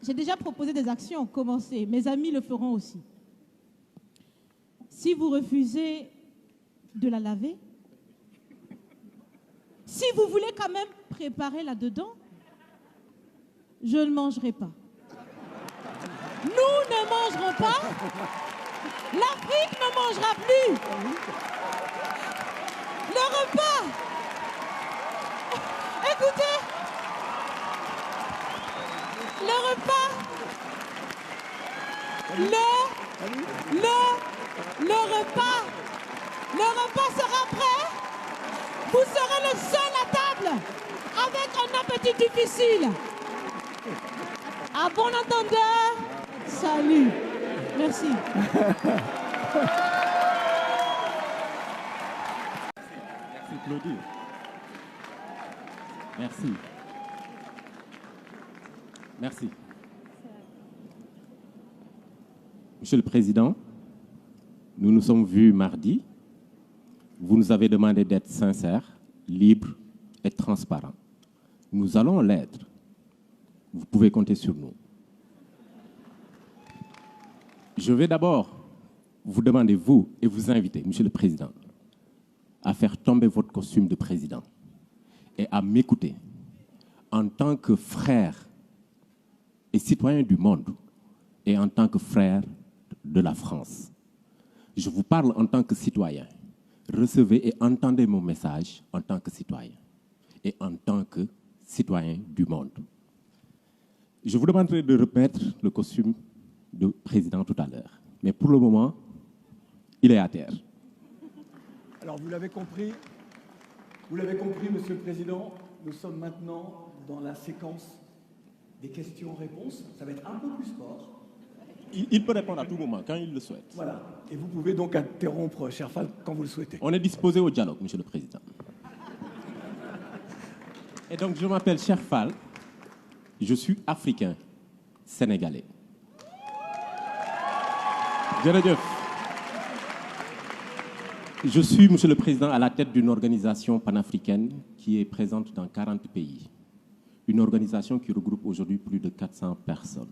J'ai déjà proposé des actions, commencez. Mes amis le feront aussi. Si vous refusez de la laver, si vous voulez quand même préparer là-dedans, je ne mangerai pas. Nous ne mangerons pas. L'Afrique ne mangera plus. Le repas. Écoutez. Le repas. Le repas sera prêt. Vous serez le seul à table avec un appétit difficile. À bon entendeur, salut. Merci. Merci Claudie. Merci. Merci. Monsieur le Président, nous nous sommes vus mardi. Vous nous avez demandé d'être sincères, libres et transparents. Nous allons l'être. Vous pouvez compter sur nous. Je vais d'abord vous demander, vous, et vous inviter, Monsieur le Président, à faire tomber votre costume de président et à m'écouter en tant que frère et citoyen du monde et en tant que frère de la France. Je vous parle en tant que citoyen. Recevez et entendez mon message en tant que citoyen et en tant que citoyen du monde. Je vous demanderai de remettre le costume de président tout à l'heure. Mais pour le moment, il est à terre. Alors, vous l'avez compris, Monsieur le Président, nous sommes maintenant dans la séquence des questions-réponses. Ça va être un peu plus sport. Il peut répondre à tout moment, quand il le souhaite. Voilà. Et vous pouvez donc interrompre, cher Fall, quand vous le souhaitez. On est disposé au dialogue, Monsieur le Président. Et donc, je m'appelle Cheikh Fall. Je suis africain, sénégalais. Je suis, Monsieur le Président, à la tête d'une organisation panafricaine qui est présente dans 40 pays. Une organisation qui regroupe aujourd'hui plus de 400 personnes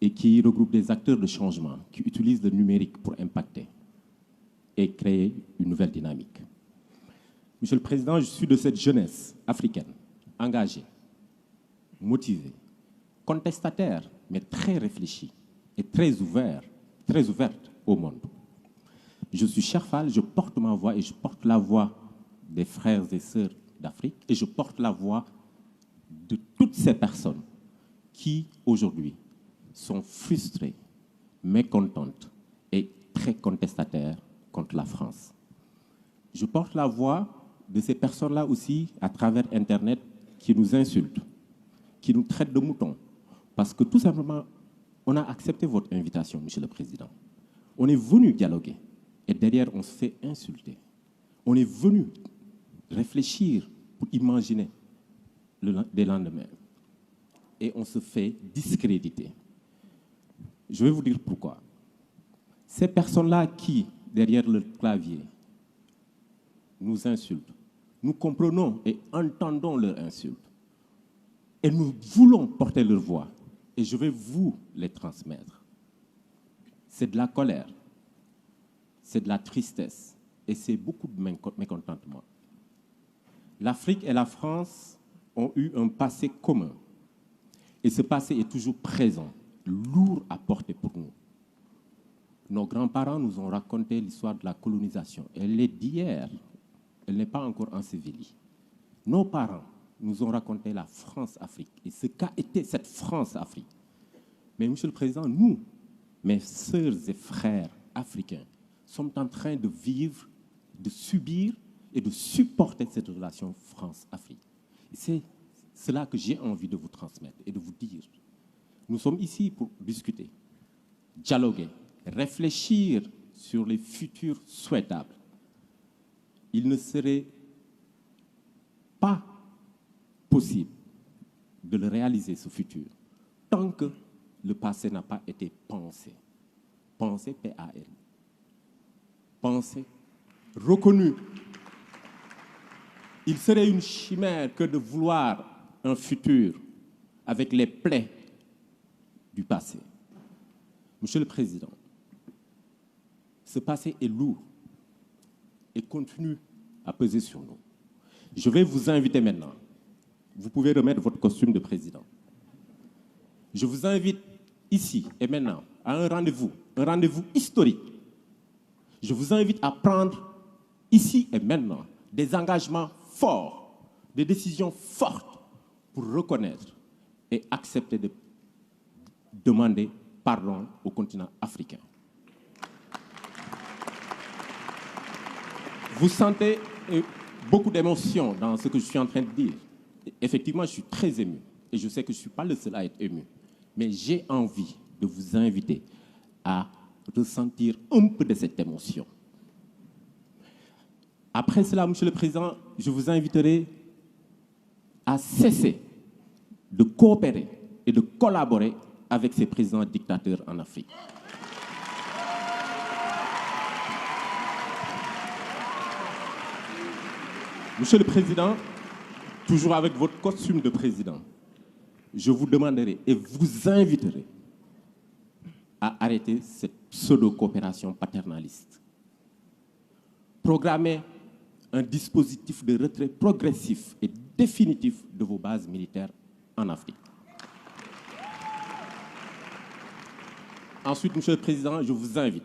et qui regroupe des acteurs de changement qui utilisent le numérique pour impacter et créer une nouvelle dynamique. Monsieur le Président, je suis de cette jeunesse africaine, engagée, motivée, contestataire, mais très réfléchie et très ouverte au monde. Je suis Cheikh Fall, je porte ma voix et je porte la voix des frères et sœurs d'Afrique et je porte la voix de toutes ces personnes qui, aujourd'hui, sont frustrées, mécontentes et très contestataires contre la France. Je porte la voix de ces personnes-là aussi à travers Internet qui nous insultent, qui nous traitent de moutons. Parce que tout simplement, on a accepté votre invitation, Monsieur le Président. On est venu dialoguer et derrière, on se fait insulter. On est venu réfléchir pour imaginer des lendemains. Et on se fait discréditer. Je vais vous dire pourquoi. Ces personnes-là qui, derrière le clavier, nous insultent. Nous comprenons et entendons leurs insultes. Et nous voulons porter leur voix. Et je vais vous les transmettre. C'est de la colère, c'est de la tristesse et c'est beaucoup de mécontentement. L'Afrique et la France ont eu un passé commun. Et ce passé est toujours présent, lourd à porter pour nous. Nos grands-parents nous ont raconté l'histoire de la colonisation. Elle est d'hier, elle n'est pas encore ensevelie. Nos parents nous ont raconté la France-Afrique et ce qu'a été cette France-Afrique. Mais, Monsieur le Président, nous, mes sœurs et frères africains, sommes en train de vivre, de subir et de supporter cette relation France-Afrique. C'est cela que j'ai envie de vous transmettre et de vous dire. Nous sommes ici pour discuter, dialoguer, réfléchir sur les futurs souhaitables. Il ne serait pas possible de le réaliser, ce futur, tant que le passé n'a pas été pensé. Pensé, P-A-N. Pensé, reconnu. Il serait une chimère que de vouloir un futur avec les plaies du passé. Monsieur le Président, ce passé est lourd et continue à peser sur nous. Je vais vous inviter maintenant. Vous pouvez remettre votre costume de président. Je vous invite ici et maintenant à un rendez-vous historique. Je vous invite à prendre ici et maintenant des engagements forts, des décisions fortes pour reconnaître et accepter de demander pardon au continent africain. Vous sentez beaucoup d'émotion dans ce que je suis en train de dire. Effectivement, je suis très ému et je sais que je ne suis pas le seul à être ému. Mais j'ai envie de vous inviter à ressentir un peu de cette émotion. Après cela, Monsieur le Président, je vous inviterai à cesser de coopérer et de collaborer avec ces présidents dictateurs en Afrique. Monsieur le Président, toujours avec votre costume de président, je vous demanderai et vous inviterai à arrêter cette pseudo-coopération paternaliste. Programmez un dispositif de retrait progressif et définitif de vos bases militaires en Afrique. Ensuite, Monsieur le Président, je vous invite,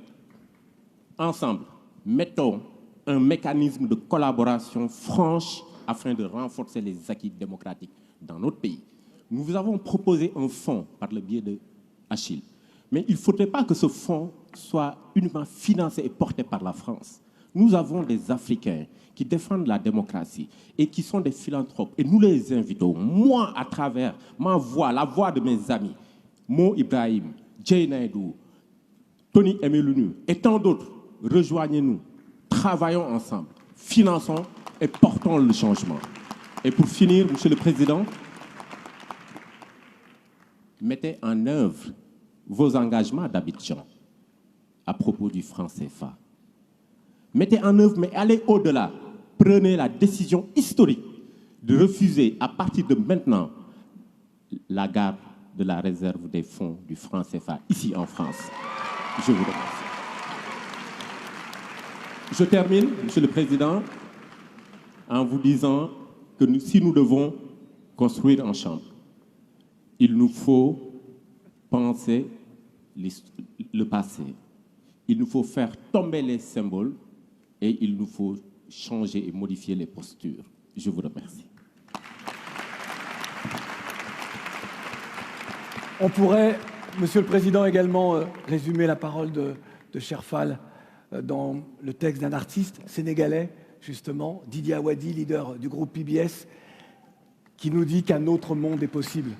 ensemble, mettons un mécanisme de collaboration franche afin de renforcer les acquis démocratiques dans notre pays. Nous vous avons proposé un fonds par le biais de Achille. Mais il ne faudrait pas que ce fonds soit uniquement financé et porté par la France. Nous avons des Africains qui défendent la démocratie et qui sont des philanthropes. Et nous les invitons, moi, à travers ma voix, la voix de mes amis, Mo Ibrahim, Jay Naidou, Tony Emelunu et tant d'autres, rejoignez-nous, travaillons ensemble, finançons et portons le changement. Et pour finir, Monsieur le Président, mettez en œuvre vos engagements d'Abidjan à propos du franc CFA. Mettez en œuvre, mais allez au-delà. Prenez la décision historique de refuser à partir de maintenant la garde de la réserve des fonds du franc CFA ici en France. Je vous remercie. Je termine, Monsieur le Président, en vous disant que si nous devons construire ensemble, il nous faut penser le passé. Il nous faut faire tomber les symboles et il nous faut changer et modifier les postures. Je vous remercie. On pourrait, Monsieur le Président, également résumer la parole de Cherfal dans le texte d'un artiste sénégalais, justement, Didier Awadi, leader du groupe PBS, qui nous dit qu'un autre monde est possible.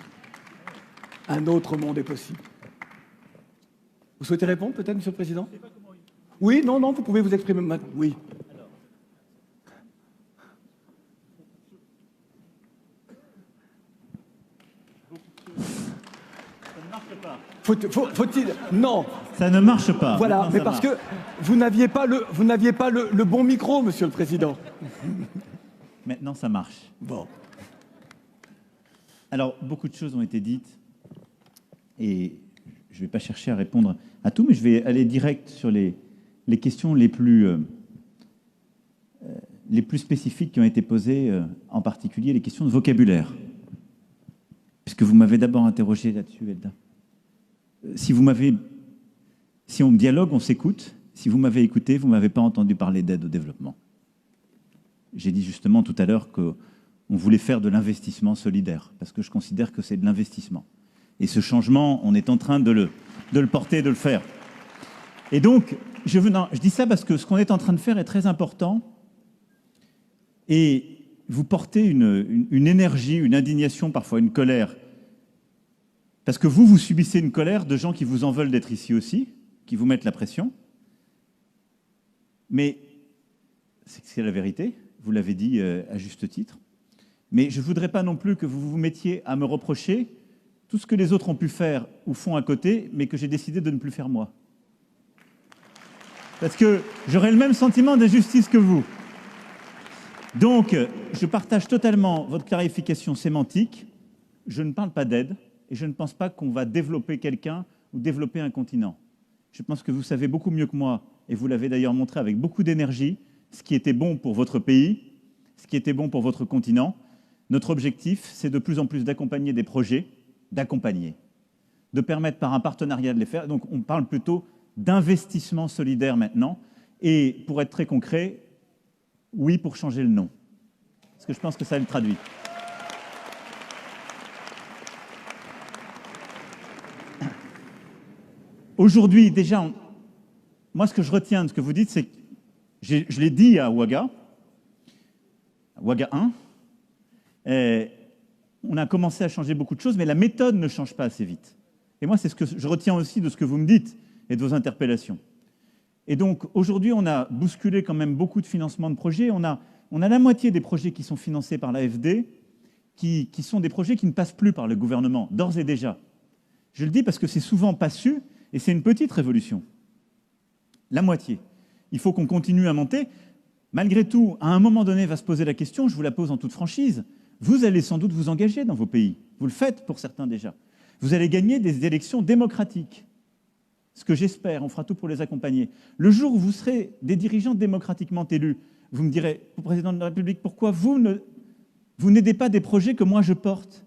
Un autre monde est possible. Vous souhaitez répondre peut-être, Monsieur le Président? Oui, non, vous pouvez vous exprimer maintenant. Oui. Faut-il... Non. Ça ne marche pas. Voilà, Maintenant, mais ça parce marche. que vous n'aviez pas le bon micro, Monsieur le Président. Maintenant, ça marche. Bon. Alors, beaucoup de choses ont été dites et je ne vais pas chercher à répondre à tout, mais je vais aller direct sur les questions les plus spécifiques qui ont été posées, en particulier les questions de vocabulaire. Puisque vous m'avez d'abord interrogé là-dessus, Elda. Si on dialogue, on s'écoute. Si vous m'avez écouté, vous ne m'avez pas entendu parler d'aide au développement. J'ai dit justement tout à l'heure qu'on voulait faire de l'investissement solidaire, parce que je considère que c'est de l'investissement. Et ce changement, on est en train de le porter, de le faire. Et donc, je dis ça parce que ce qu'on est en train de faire est très important. Et vous portez une énergie, une indignation, parfois une colère. Parce que vous subissez une colère de gens qui vous en veulent d'être ici aussi, qui vous mettent la pression. Mais c'est la vérité, vous l'avez dit à juste titre. Mais je ne voudrais pas non plus que vous vous mettiez à me reprocher tout ce que les autres ont pu faire ou font à côté, mais que j'ai décidé de ne plus faire moi. Parce que j'aurais le même sentiment d'injustice que vous. Donc, je partage totalement votre clarification sémantique. Je ne parle pas d'aide et je ne pense pas qu'on va développer quelqu'un ou développer un continent. Je pense que vous savez beaucoup mieux que moi, et vous l'avez d'ailleurs montré avec beaucoup d'énergie, ce qui était bon pour votre pays, ce qui était bon pour votre continent. Notre objectif, c'est de plus en plus d'accompagner des projets, de permettre par un partenariat de les faire. Donc, on parle plutôt d'investissement solidaire maintenant. Et pour être très concret, oui pour changer le nom. Parce que je pense que ça le traduit. Aujourd'hui, déjà, moi, ce que je retiens de ce que vous dites, c'est que je l'ai dit à Ouaga 1, on a commencé à changer beaucoup de choses, mais la méthode ne change pas assez vite. Et moi, c'est ce que je retiens aussi de ce que vous me dites et de vos interpellations. Et donc, aujourd'hui, on a bousculé quand même beaucoup de financements de projets. On a la moitié des projets qui sont financés par l'AFD, qui sont des projets qui ne passent plus par le gouvernement, d'ores et déjà. Je le dis parce que c'est souvent pas su, et c'est une petite révolution. La moitié. Il faut qu'on continue à monter. Malgré tout, à un moment donné, va se poser la question, je vous la pose en toute franchise, vous allez sans doute vous engager dans vos pays. Vous le faites pour certains déjà. Vous allez gagner des élections démocratiques. Ce que j'espère, on fera tout pour les accompagner. Le jour où vous serez des dirigeants démocratiquement élus, vous me direz, Président de la République, pourquoi vous n'aidez pas des projets que moi je porte?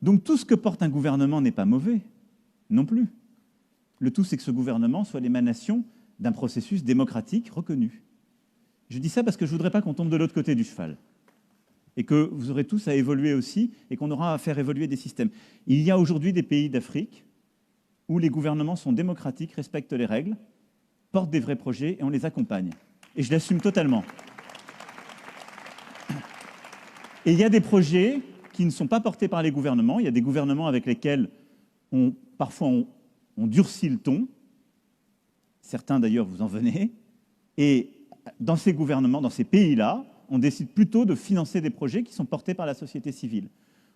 Donc tout ce que porte un gouvernement n'est pas mauvais, non plus. Le tout, c'est que ce gouvernement soit l'émanation d'un processus démocratique reconnu. Je dis ça parce que je ne voudrais pas qu'on tombe de l'autre côté du cheval. Et que vous aurez tous à évoluer aussi, et qu'on aura à faire évoluer des systèmes. Il y a aujourd'hui des pays d'Afrique où les gouvernements sont démocratiques, respectent les règles, portent des vrais projets, et on les accompagne. Et je l'assume totalement. Et il y a des projets qui ne sont pas portés par les gouvernements. Il y a des gouvernements avec lesquels parfois on durcit le ton. Certains d'ailleurs vous en venez. Et dans ces gouvernements, dans ces pays-là, on décide plutôt de financer des projets qui sont portés par la société civile.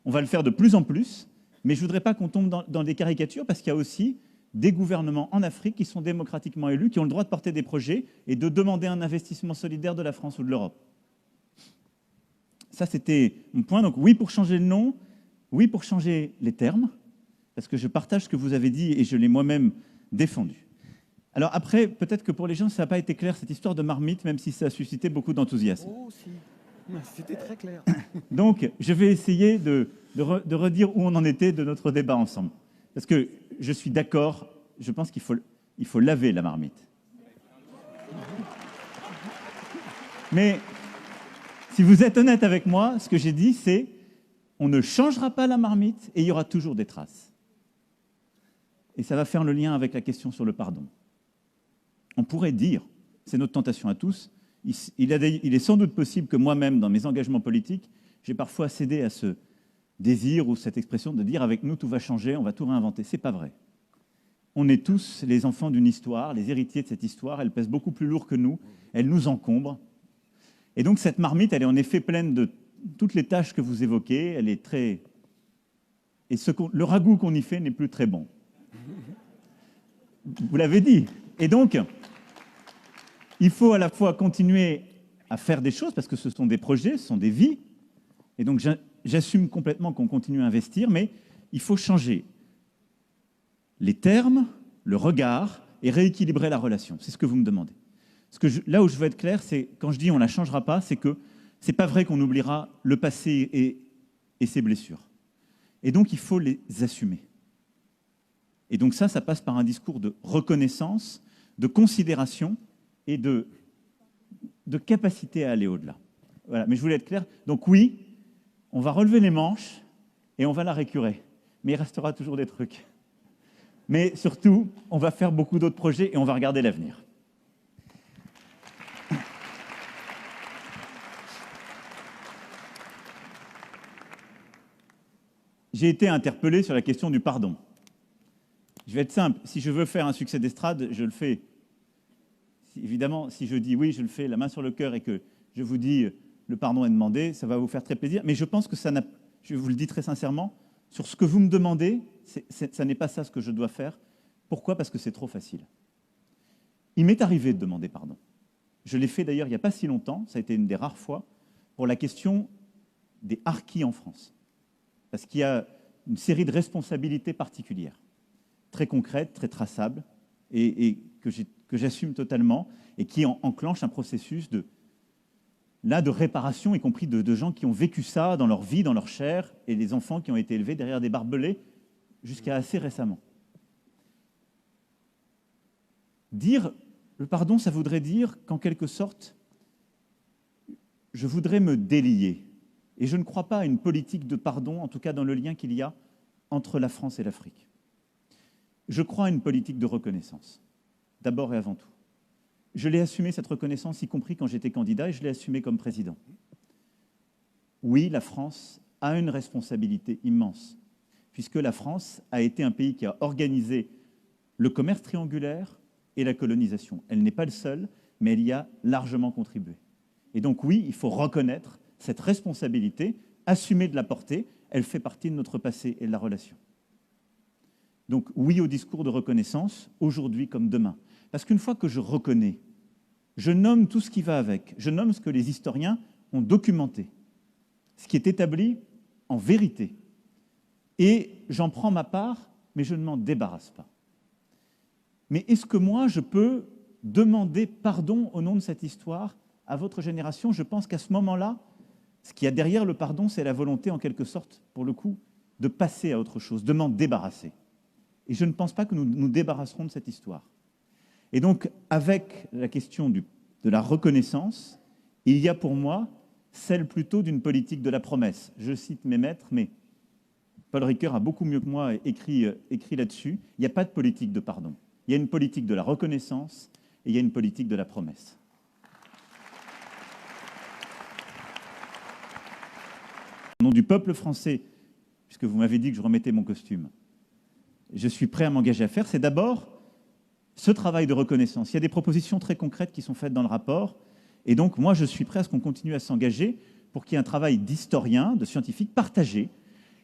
On va le faire de plus en plus, mais je ne voudrais pas qu'on tombe dans des caricatures, parce qu'il y a aussi des gouvernements en Afrique qui sont démocratiquement élus, qui ont le droit de porter des projets et de demander un investissement solidaire de la France ou de l'Europe. Ça, c'était mon point. Donc oui pour changer le nom, oui pour changer les termes, parce que je partage ce que vous avez dit et je l'ai moi-même défendu. Alors après, peut-être que pour les gens, ça n'a pas été clair, cette histoire de marmite, même si ça a suscité beaucoup d'enthousiasme. Oh, si. C'était très clair. Donc, je vais essayer de redire où on en était de notre débat ensemble. Parce que je suis d'accord, je pense qu'il faut laver la marmite. Mais si vous êtes honnête avec moi, ce que j'ai dit, c'est on ne changera pas la marmite et il y aura toujours des traces. Et ça va faire le lien avec la question sur le pardon. On pourrait dire, c'est notre tentation à tous, il est sans doute possible que moi-même, dans mes engagements politiques, j'ai parfois cédé à ce désir ou cette expression de dire avec nous tout va changer, on va tout réinventer. C'est pas vrai. On est tous les enfants d'une histoire, les héritiers de cette histoire, elle pèse beaucoup plus lourd que nous, elle nous encombre. Et donc cette marmite, elle est en effet pleine de toutes les tâches que vous évoquez, elle est très... Et le ragoût qu'on y fait n'est plus très bon. Vous l'avez dit. Et donc, il faut à la fois continuer à faire des choses, parce que ce sont des projets, ce sont des vies. Et donc, j'assume complètement qu'on continue à investir, mais il faut changer les termes, le regard, et rééquilibrer la relation. C'est ce que vous me demandez. Là où je veux être clair, c'est quand je dis on ne la changera pas, c'est que c'est pas vrai qu'on oubliera le passé et ses blessures. Et donc, il faut les assumer. Et donc ça passe par un discours de reconnaissance, de considération et de capacité à aller au-delà. Voilà. Mais je voulais être clair. Donc oui, on va relever les manches et on va la récurer. Mais il restera toujours des trucs. Mais surtout, on va faire beaucoup d'autres projets et on va regarder l'avenir. J'ai été interpellé sur la question du pardon. Je vais être simple. Si je veux faire un succès d'estrade, je le fais. Évidemment, si je dis oui, je le fais, la main sur le cœur, et que je vous dis le pardon est demandé, ça va vous faire très plaisir. Mais je pense que ça n'a, je vous le dis très sincèrement, sur ce que vous me demandez, ça n'est pas ça ce que je dois faire. Pourquoi? Parce que c'est trop facile. Il m'est arrivé de demander pardon. Je l'ai fait d'ailleurs il n'y a pas si longtemps, ça a été une des rares fois, pour la question des harkis en France. Parce qu'il y a une série de responsabilités particulières, très concrètes, très traçables, et que j'assume totalement, et qui enclenchent un processus de réparation, y compris de gens qui ont vécu ça dans leur vie, dans leur chair, et des enfants qui ont été élevés derrière des barbelés jusqu'à assez récemment. Dire le pardon, ça voudrait dire qu'en quelque sorte, je voudrais me délier. Et je ne crois pas à une politique de pardon, en tout cas dans le lien qu'il y a entre la France et l'Afrique. Je crois à une politique de reconnaissance, d'abord et avant tout. Je l'ai assumé, cette reconnaissance, y compris quand j'étais candidat, et je l'ai assumé comme président. Oui, la France a une responsabilité immense, puisque la France a été un pays qui a organisé le commerce triangulaire et la colonisation. Elle n'est pas le seul, mais elle y a largement contribué. Et donc oui, il faut reconnaître cette responsabilité, assumer de la porter, elle fait partie de notre passé et de la relation. Donc oui au discours de reconnaissance, aujourd'hui comme demain. Parce qu'une fois que je reconnais, je nomme tout ce qui va avec, je nomme ce que les historiens ont documenté, ce qui est établi en vérité. Et j'en prends ma part, mais je ne m'en débarrasse pas. Mais est-ce que moi, je peux demander pardon au nom de cette histoire à votre génération? Je pense qu'à ce moment-là, ce qu'il y a derrière le pardon, c'est la volonté, en quelque sorte, pour le coup, de passer à autre chose, de m'en débarrasser. Et je ne pense pas que nous nous débarrasserons de cette histoire. Et donc, avec la question de la reconnaissance, il y a pour moi celle plutôt d'une politique de la promesse. Je cite mes maîtres, mais Paul Ricoeur a beaucoup mieux que moi écrit là-dessus. Il n'y a pas de politique de pardon. Il y a une politique de la reconnaissance et il y a une politique de la promesse. Au nom du peuple français, puisque vous m'avez dit que je remettais mon costume, je suis prêt à m'engager à faire, c'est d'abord ce travail de reconnaissance. Il y a des propositions très concrètes qui sont faites dans le rapport, et donc moi je suis prêt à ce qu'on continue à s'engager pour qu'il y ait un travail d'historien, de scientifique partagé,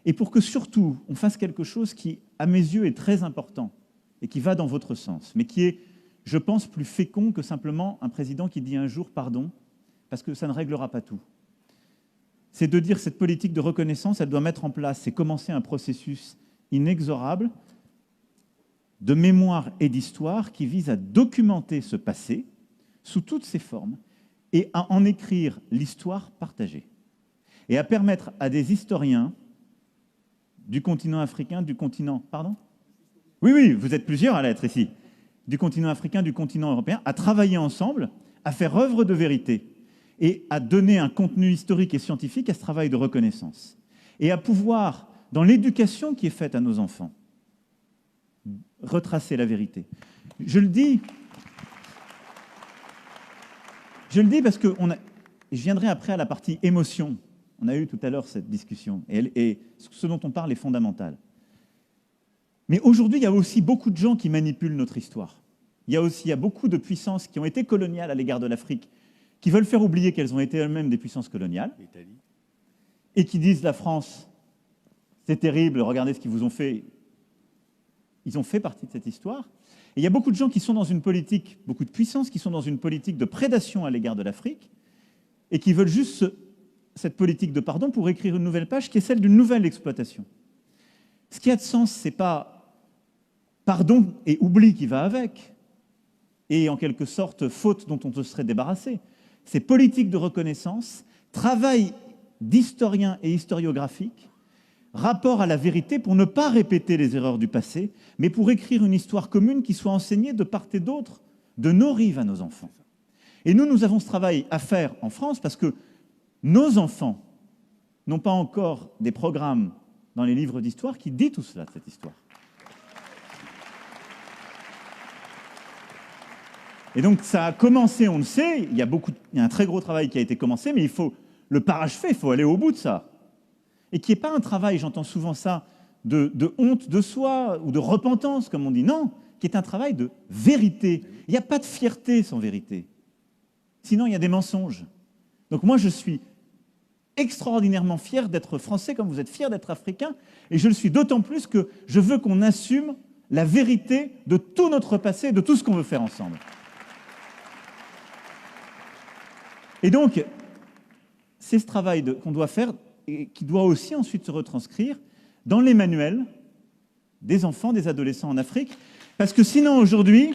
et pour que surtout on fasse quelque chose qui, à mes yeux, est très important, et qui va dans votre sens, mais qui est, je pense, plus fécond que simplement un président qui dit un jour pardon, parce que ça ne réglera pas tout. C'est de dire cette politique de reconnaissance, elle doit mettre en place, c'est commencer un processus inexorable de mémoire et d'histoire qui vise à documenter ce passé sous toutes ses formes et à en écrire l'histoire partagée. Et à permettre à des historiens du continent africain, du continent... Pardon ? Oui, vous êtes plusieurs à l'être ici. Du continent africain, du continent européen, à travailler ensemble, à faire œuvre de vérité et à donner un contenu historique et scientifique à ce travail de reconnaissance. Et à pouvoir, dans l'éducation qui est faite à nos enfants, retracer la vérité. Je le dis parce que je viendrai après à la partie émotion. On a eu tout à l'heure cette discussion, et ce dont on parle est fondamental. Mais aujourd'hui, il y a aussi beaucoup de gens qui manipulent notre histoire. Il y a beaucoup de puissances qui ont été coloniales à l'égard de l'Afrique, qui veulent faire oublier qu'elles ont été elles-mêmes des puissances coloniales, et qui disent la France, c'est terrible, regardez ce qu'ils vous ont fait. Ils ont fait partie de cette histoire. Et il y a beaucoup de gens qui sont dans une politique, beaucoup de puissances qui sont dans une politique de prédation à l'égard de l'Afrique et qui veulent juste cette politique de pardon pour écrire une nouvelle page qui est celle d'une nouvelle exploitation. Ce qui a de sens, ce n'est pas pardon et oubli qui va avec, et en quelque sorte faute dont on se serait débarrassé. C'est politique de reconnaissance, travail d'historien et historiographique, rapport à la vérité pour ne pas répéter les erreurs du passé, mais pour écrire une histoire commune qui soit enseignée de part et d'autre, de nos rives à nos enfants. Et nous avons ce travail à faire en France parce que nos enfants n'ont pas encore des programmes dans les livres d'histoire qui disent tout cela, de cette histoire. Et donc ça a commencé, on le sait, il y a un très gros travail qui a été commencé, mais il faut le parachever, il faut aller au bout de ça. Et qui n'est pas un travail, j'entends souvent ça, de honte de soi ou de repentance, comme on dit, non, qui est un travail de vérité. Il n'y a pas de fierté sans vérité. Sinon, il y a des mensonges. Donc moi, je suis extraordinairement fier d'être français, comme vous êtes fier d'être africain, et je le suis d'autant plus que je veux qu'on assume la vérité de tout notre passé, de tout ce qu'on veut faire ensemble. Et donc, c'est ce travail qu'on doit faire et qui doit aussi ensuite se retranscrire dans les manuels des enfants, des adolescents en Afrique, parce que sinon, aujourd'hui,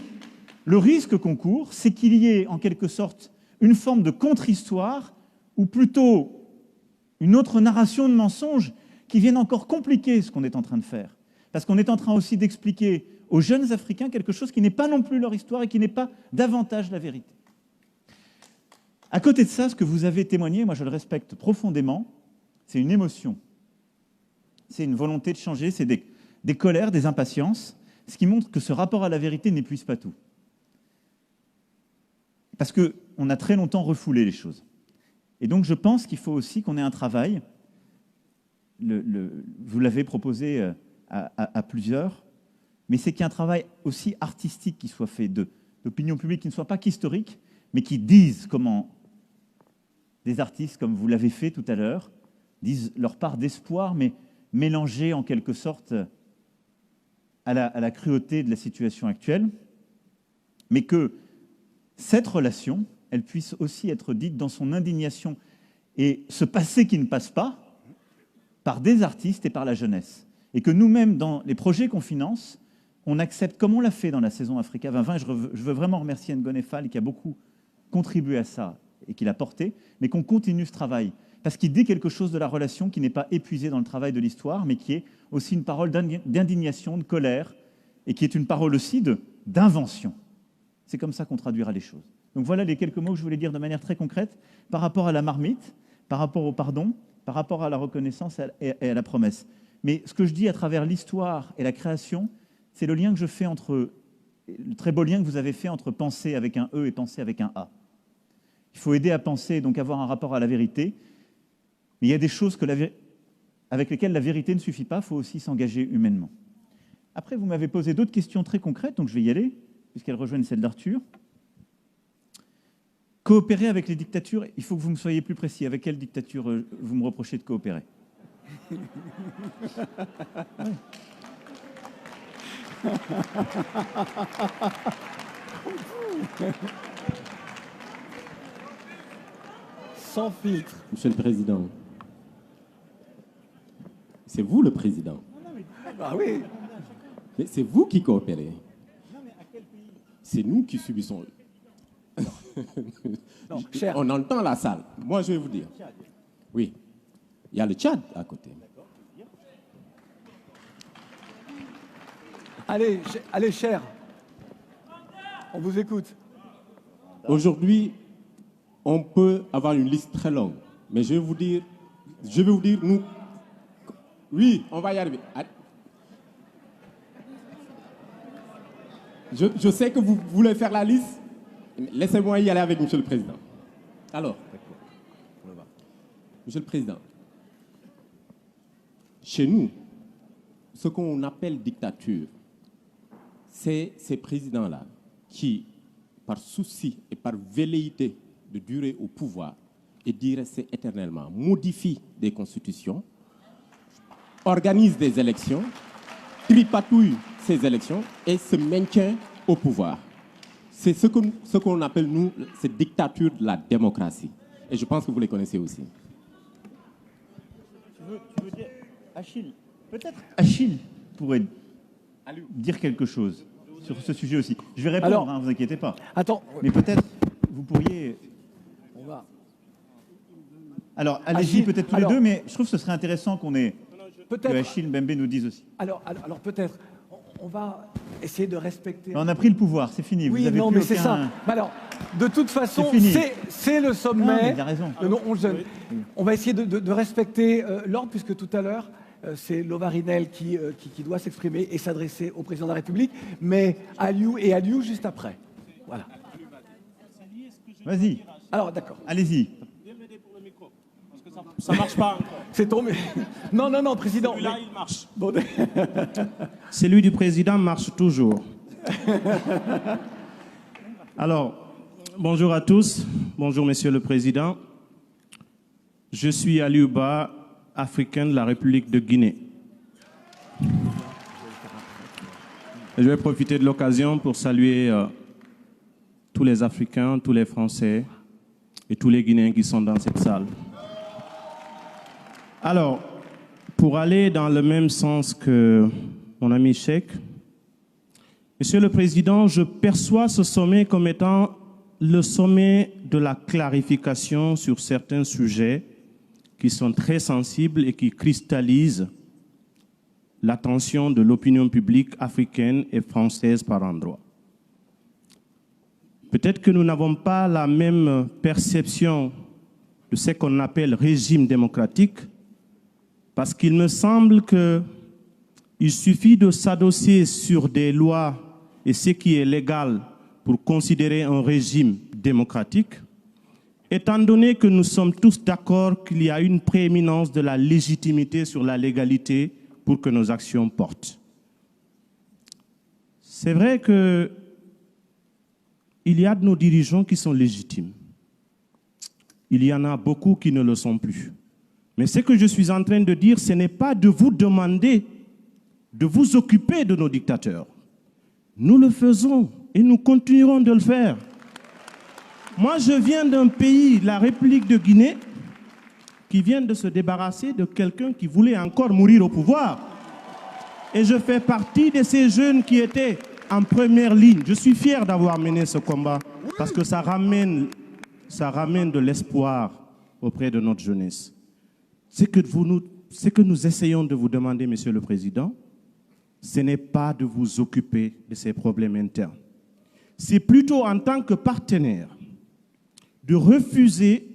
le risque qu'on court, c'est qu'il y ait en quelque sorte une forme de contre-histoire, ou plutôt une autre narration de mensonges qui viennent encore compliquer ce qu'on est en train de faire. Parce qu'on est en train aussi d'expliquer aux jeunes Africains quelque chose qui n'est pas non plus leur histoire et qui n'est pas davantage la vérité. À côté de ça, ce que vous avez témoigné, moi je le respecte profondément, c'est une émotion. C'est une volonté de changer, c'est des colères, des impatiences, ce qui montre que ce rapport à la vérité n'épuise pas tout. Parce qu'on a très longtemps refoulé les choses. Et donc je pense qu'il faut aussi qu'on ait un travail, vous l'avez proposé à plusieurs, mais c'est qu'il y ait un travail aussi artistique qui soit fait, d'opinion publique qui ne soit pas qu'historique, mais qui dise comment des artistes, comme vous l'avez fait tout à l'heure, disent leur part d'espoir, mais mélangée en quelque sorte à la cruauté de la situation actuelle, mais que cette relation, elle puisse aussi être dite dans son indignation et ce passé qui ne passe pas par des artistes et par la jeunesse. Et que nous-mêmes, dans les projets qu'on finance, on accepte, comme on l'a fait dans la saison Africa 2020, je veux vraiment remercier Ngone Fall qui a beaucoup contribué à ça et qui l'a porté, mais qu'on continue ce travail. Parce qu'il dit quelque chose de la relation qui n'est pas épuisée dans le travail de l'histoire, mais qui est aussi une parole d'indignation, de colère, et qui est une parole aussi d'invention. C'est comme ça qu'on traduira les choses. Donc voilà les quelques mots que je voulais dire de manière très concrète par rapport à la marmite, par rapport au pardon, par rapport à la reconnaissance et à la promesse. Mais ce que je dis à travers l'histoire et la création, c'est le lien que je fais entre, le très beau lien que vous avez fait entre penser avec un E et penser avec un A. Il faut aider à penser, donc avoir un rapport à la vérité. Mais il y a des choses avec lesquelles la vérité ne suffit pas, il faut aussi s'engager humainement. Après, vous m'avez posé d'autres questions très concrètes, donc je vais y aller, puisqu'elles rejoignent celle d'Arthur. Coopérer avec les dictatures, il faut que vous me soyez plus précis. Avec quelle dictature vous me reprochez de coopérer? Ouais. Sans filtre. Monsieur le Président, c'est vous le Président. Ah oui. Mais c'est vous qui coopérez. C'est nous qui subissons. Non, cher. On entend la salle. Moi, je vais vous dire. Oui. Il y a le Tchad à côté. Allez, cher. On vous écoute. Aujourd'hui, on peut avoir une liste très longue. Mais je vais vous dire, nous... Oui, on va y arriver. Je sais que vous voulez faire la liste. Laissez-moi y aller avec Monsieur le Président. Alors, Monsieur le Président, chez nous, ce qu'on appelle dictature, c'est ces présidents-là qui, par souci et par velléité de durer au pouvoir et d'y rester éternellement, modifient des constitutions, organisent des élections, tripatouillent ces élections et se maintiennent au pouvoir. C'est ce qu'on appelle, nous, cette dictature de la démocratie. Et je pense que vous les connaissez aussi. Tu veux dire Achille? Peut-être Achille pourrait dire quelque chose sur ce sujet aussi. Je vais répondre, Alors, ne vous inquiétez pas. Attends. Mais peut-être vous pourriez... On va... Alors, allez-y peut-être tous les deux, mais je trouve que ce serait intéressant que Achille Mbembe nous dise aussi. Alors peut-être, on va essayer de respecter... On a pris le pouvoir, c'est fini. Oui, vous avez non, plus mais c'est ça. Alors, de toute façon, c'est le sommet. Non, mais il a raison. On va essayer de respecter l'ordre, puisque tout à l'heure, c'est Lovarinel qui doit s'exprimer et s'adresser au président de la République, mais Aliou juste après. Voilà. Vas-y. Alors, d'accord. Allez-y. Ça marche pas encore. C'est tombé. Non, président. Celui-là, il marche. Bon, Celui du président marche toujours. Alors, bonjour à tous. Bonjour, Monsieur le Président. Je suis Aliou Ba, africain de la République de Guinée. Je vais profiter de l'occasion pour saluer tous les Africains, tous les Français et tous les Guinéens qui sont dans cette salle. Alors, pour aller dans le même sens que mon ami Cheikh, Monsieur le Président, je perçois ce sommet comme étant le sommet de la clarification sur certains sujets qui sont très sensibles et qui cristallisent l'attention de l'opinion publique africaine et française par endroits. Peut-être que nous n'avons pas la même perception de ce qu'on appelle régime démocratique, parce qu'il me semble qu'il suffit de s'adosser sur des lois et ce qui est légal pour considérer un régime démocratique, étant donné que nous sommes tous d'accord qu'il y a une prééminence de la légitimité sur la légalité pour que nos actions portent. C'est vrai qu'il y a de nos dirigeants qui sont légitimes. Il y en a beaucoup qui ne le sont plus. Mais ce que je suis en train de dire, ce n'est pas de vous demander de vous occuper de nos dictateurs. Nous le faisons et nous continuerons de le faire. Moi, je viens d'un pays, la République de Guinée, qui vient de se débarrasser de quelqu'un qui voulait encore mourir au pouvoir. Et je fais partie de ces jeunes qui étaient en première ligne. Je suis fier d'avoir mené ce combat parce que ça ramène de l'espoir auprès de notre jeunesse. Ce que nous essayons de vous demander, Monsieur le Président, ce n'est pas de vous occuper de ces problèmes internes. C'est plutôt en tant que partenaire de refuser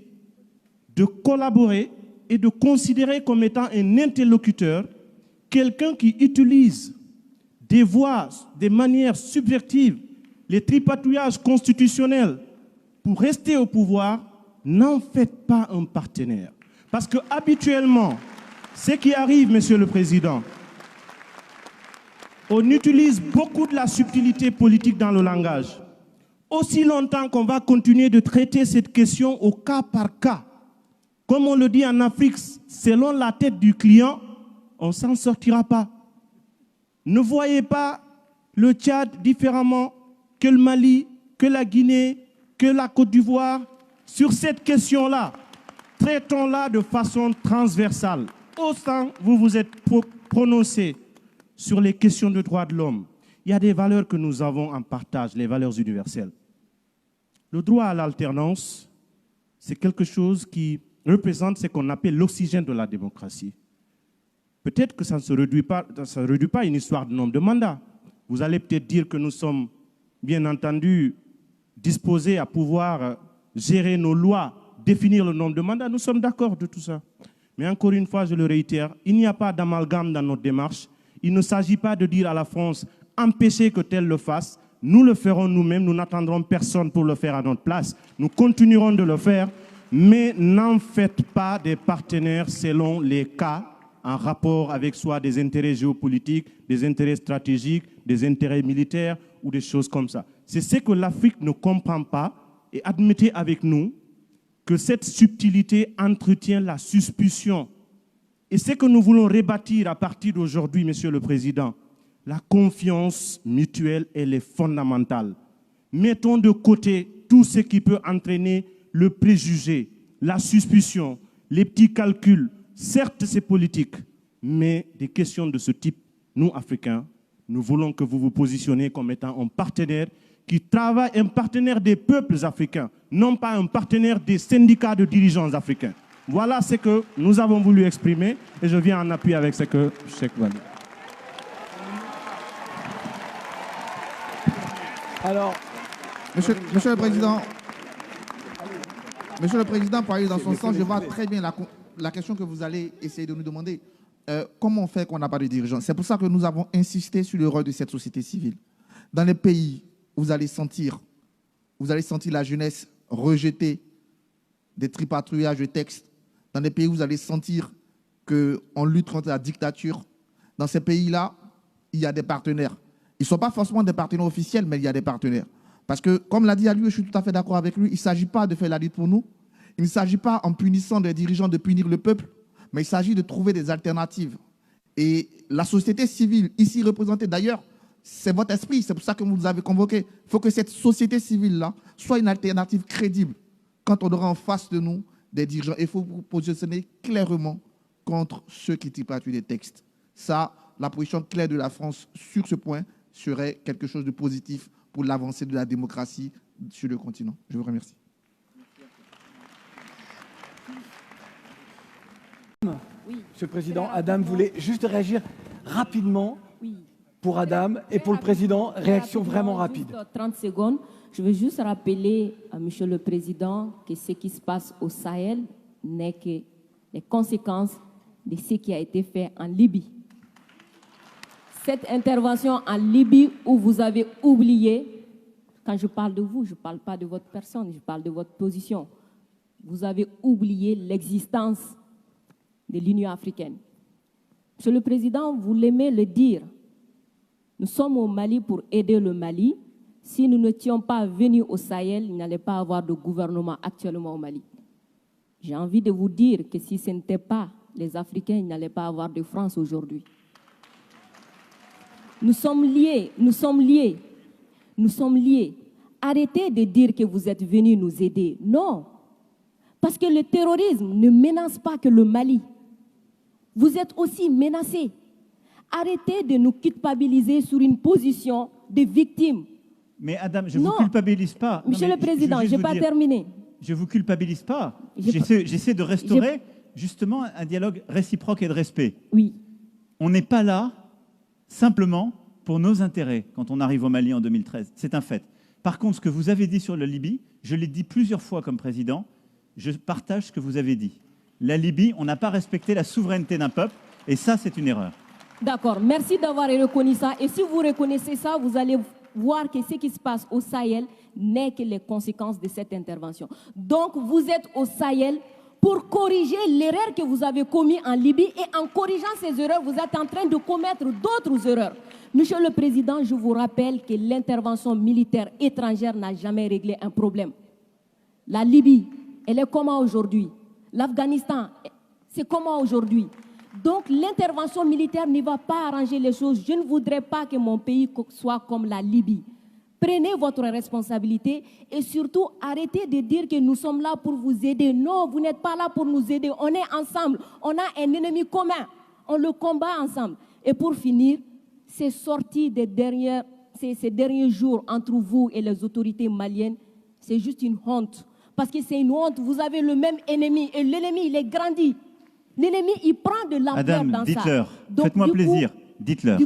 de collaborer et de considérer comme étant un interlocuteur quelqu'un qui utilise des voies, des manières subversives, les tripatouillages constitutionnels pour rester au pouvoir. N'en faites pas un partenaire. Parce que habituellement, ce qui arrive, Monsieur le Président, on utilise beaucoup de la subtilité politique dans le langage. Aussi longtemps qu'on va continuer de traiter cette question au cas par cas, comme on le dit en Afrique, selon la tête du client, on ne s'en sortira pas. Ne voyez pas le Tchad différemment que le Mali, que la Guinée, que la Côte d'Ivoire. Sur cette question-là, traitons-la de façon transversale. Autant vous vous êtes prononcé sur les questions de droits de l'homme. Il y a des valeurs que nous avons en partage, les valeurs universelles. Le droit à l'alternance, c'est quelque chose qui représente ce qu'on appelle l'oxygène de la démocratie. Peut-être que ça ne se réduit pas à une histoire de nombre de mandats. Vous allez peut-être dire que nous sommes, bien entendu, disposés à pouvoir gérer nos lois, définir le nombre de mandats. Nous sommes d'accord de tout ça. Mais encore une fois, je le réitère, il n'y a pas d'amalgame dans notre démarche. Il ne s'agit pas de dire à la France, empêchez que tel le fasse. Nous le ferons nous-mêmes, nous n'attendrons personne pour le faire à notre place. Nous continuerons de le faire, mais n'en faites pas des partenaires selon les cas en rapport avec soit des intérêts géopolitiques, des intérêts stratégiques, des intérêts militaires ou des choses comme ça. C'est ce que l'Afrique ne comprend pas et admettez avec nous que cette subtilité entretient la suspicion. Et ce que nous voulons rebâtir à partir d'aujourd'hui, Monsieur le Président, La confiance mutuelle, elle est fondamentale. Mettons de côté tout ce qui peut entraîner le préjugé, la suspicion, les petits calculs. Certes, c'est politique, mais des questions de ce type, nous, Africains, nous voulons que vous vous positionnez comme étant un partenaire qui travaille, un partenaire des peuples africains, non pas un partenaire des syndicats de dirigeants africains. Voilà ce que nous avons voulu exprimer et je viens en appui avec ce que Cheikh va dire. Alors, Monsieur le Président, pour aller dans son sens, je vois très bien la question que vous allez essayer de nous demander. Comment on fait qu'on n'a pas de dirigeants? C'est pour ça que nous avons insisté sur le rôle de cette société civile. Dans les pays où vous allez sentir la jeunesse rejeter des tripatouillages de textes, dans des pays où vous allez sentir qu'on lutte contre la dictature, dans ces pays-là, il y a des partenaires. Ils ne sont pas forcément des partenaires officiels, mais il y a des partenaires. Parce que, comme l'a dit Aliou, je suis tout à fait d'accord avec lui, il ne s'agit pas de faire la lutte pour nous. Il ne s'agit pas, en punissant des dirigeants, de punir le peuple, mais il s'agit de trouver des alternatives. Et la société civile, ici représentée d'ailleurs, c'est votre esprit, c'est pour ça que vous nous avez convoqués. Il faut que cette société civile-là soit une alternative crédible quand on aura en face de nous des dirigeants. Il faut vous positionner clairement contre ceux qui tripatouillent des textes. Ça, la position claire de la France sur ce point serait quelque chose de positif pour l'avancée de la démocratie sur le continent. Je vous remercie. Monsieur le Président, Adam voulait juste réagir rapidement pour Adam et pour le Président. Réaction vraiment rapide. Juste 30 secondes. Je veux juste rappeler à Monsieur le Président que ce qui se passe au Sahel n'est que les conséquences de ce qui a été fait en Libye. Cette intervention en Libye où vous avez oublié, quand je parle de vous, je ne parle pas de votre personne, je parle de votre position. Vous avez oublié l'existence de l'Union africaine. Monsieur le Président, vous l'aimez le dire. Nous sommes au Mali pour aider le Mali. Si nous n'étions pas venus au Sahel, il n'allait pas avoir de gouvernement actuellement au Mali. J'ai envie de vous dire que si ce n'était pas les Africains, il n'allait pas avoir de France aujourd'hui. Nous sommes liés, nous sommes liés, nous sommes liés. Arrêtez de dire que vous êtes venus nous aider. Non, parce que le terrorisme ne menace pas que le Mali. Vous êtes aussi menacés. Arrêtez de nous culpabiliser sur une position de victime. Mais Adam, je ne vous culpabilise pas. Monsieur le Président, je n'ai pas terminé. Je ne vous culpabilise pas. J'essaie de restaurer justement un dialogue réciproque et de respect. Oui. On n'est pas là simplement pour nos intérêts quand on arrive au Mali en 2013. C'est un fait. Par contre, ce que vous avez dit sur la Libye, je l'ai dit plusieurs fois comme président, je partage ce que vous avez dit. La Libye, on n'a pas respecté la souveraineté d'un peuple, et ça, c'est une erreur. D'accord, merci d'avoir reconnu ça. Et si vous reconnaissez ça, vous allez voir que ce qui se passe au Sahel n'est que les conséquences de cette intervention. Donc, vous êtes au Sahel pour corriger l'erreur que vous avez commise en Libye, et en corrigeant ces erreurs, vous êtes en train de commettre d'autres erreurs. Monsieur le Président, je vous rappelle que l'intervention militaire étrangère n'a jamais réglé un problème. La Libye, elle est comment aujourd'hui? L'Afghanistan, c'est comment aujourd'hui? Donc l'intervention militaire ne va pas arranger les choses. Je ne voudrais pas que mon pays soit comme la Libye. Prenez votre responsabilité et surtout arrêtez de dire que nous sommes là pour vous aider. Non, vous n'êtes pas là pour nous aider. On est ensemble. On a un ennemi commun. On le combat ensemble. Et pour finir, ces sorties ces derniers jours entre vous et les autorités maliennes, c'est juste une honte. Parce que c'est une honte. Vous avez le même ennemi et l'ennemi, il est grandi. L'ennemi, il prend de l'ampleur dans ça. Dites-leur. Faites-moi plaisir. Dites-leur.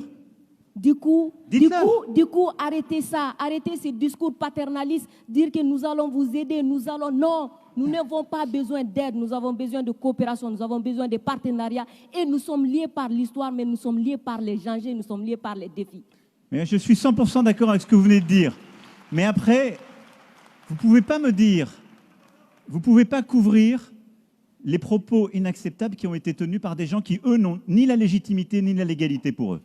Du coup, arrêtez ça. Arrêtez ces discours paternalistes. Dire que nous allons vous aider, Non, nous n'avons pas besoin d'aide. Nous avons besoin de coopération. Nous avons besoin de partenariat. Et nous sommes liés par l'histoire, mais nous sommes liés par les enjeux, nous sommes liés par les défis. Mais je suis 100% d'accord avec ce que vous venez de dire. Mais après, vous ne pouvez pas me dire, vous ne pouvez pas couvrir les propos inacceptables qui ont été tenus par des gens qui, eux, n'ont ni la légitimité ni la légalité pour eux.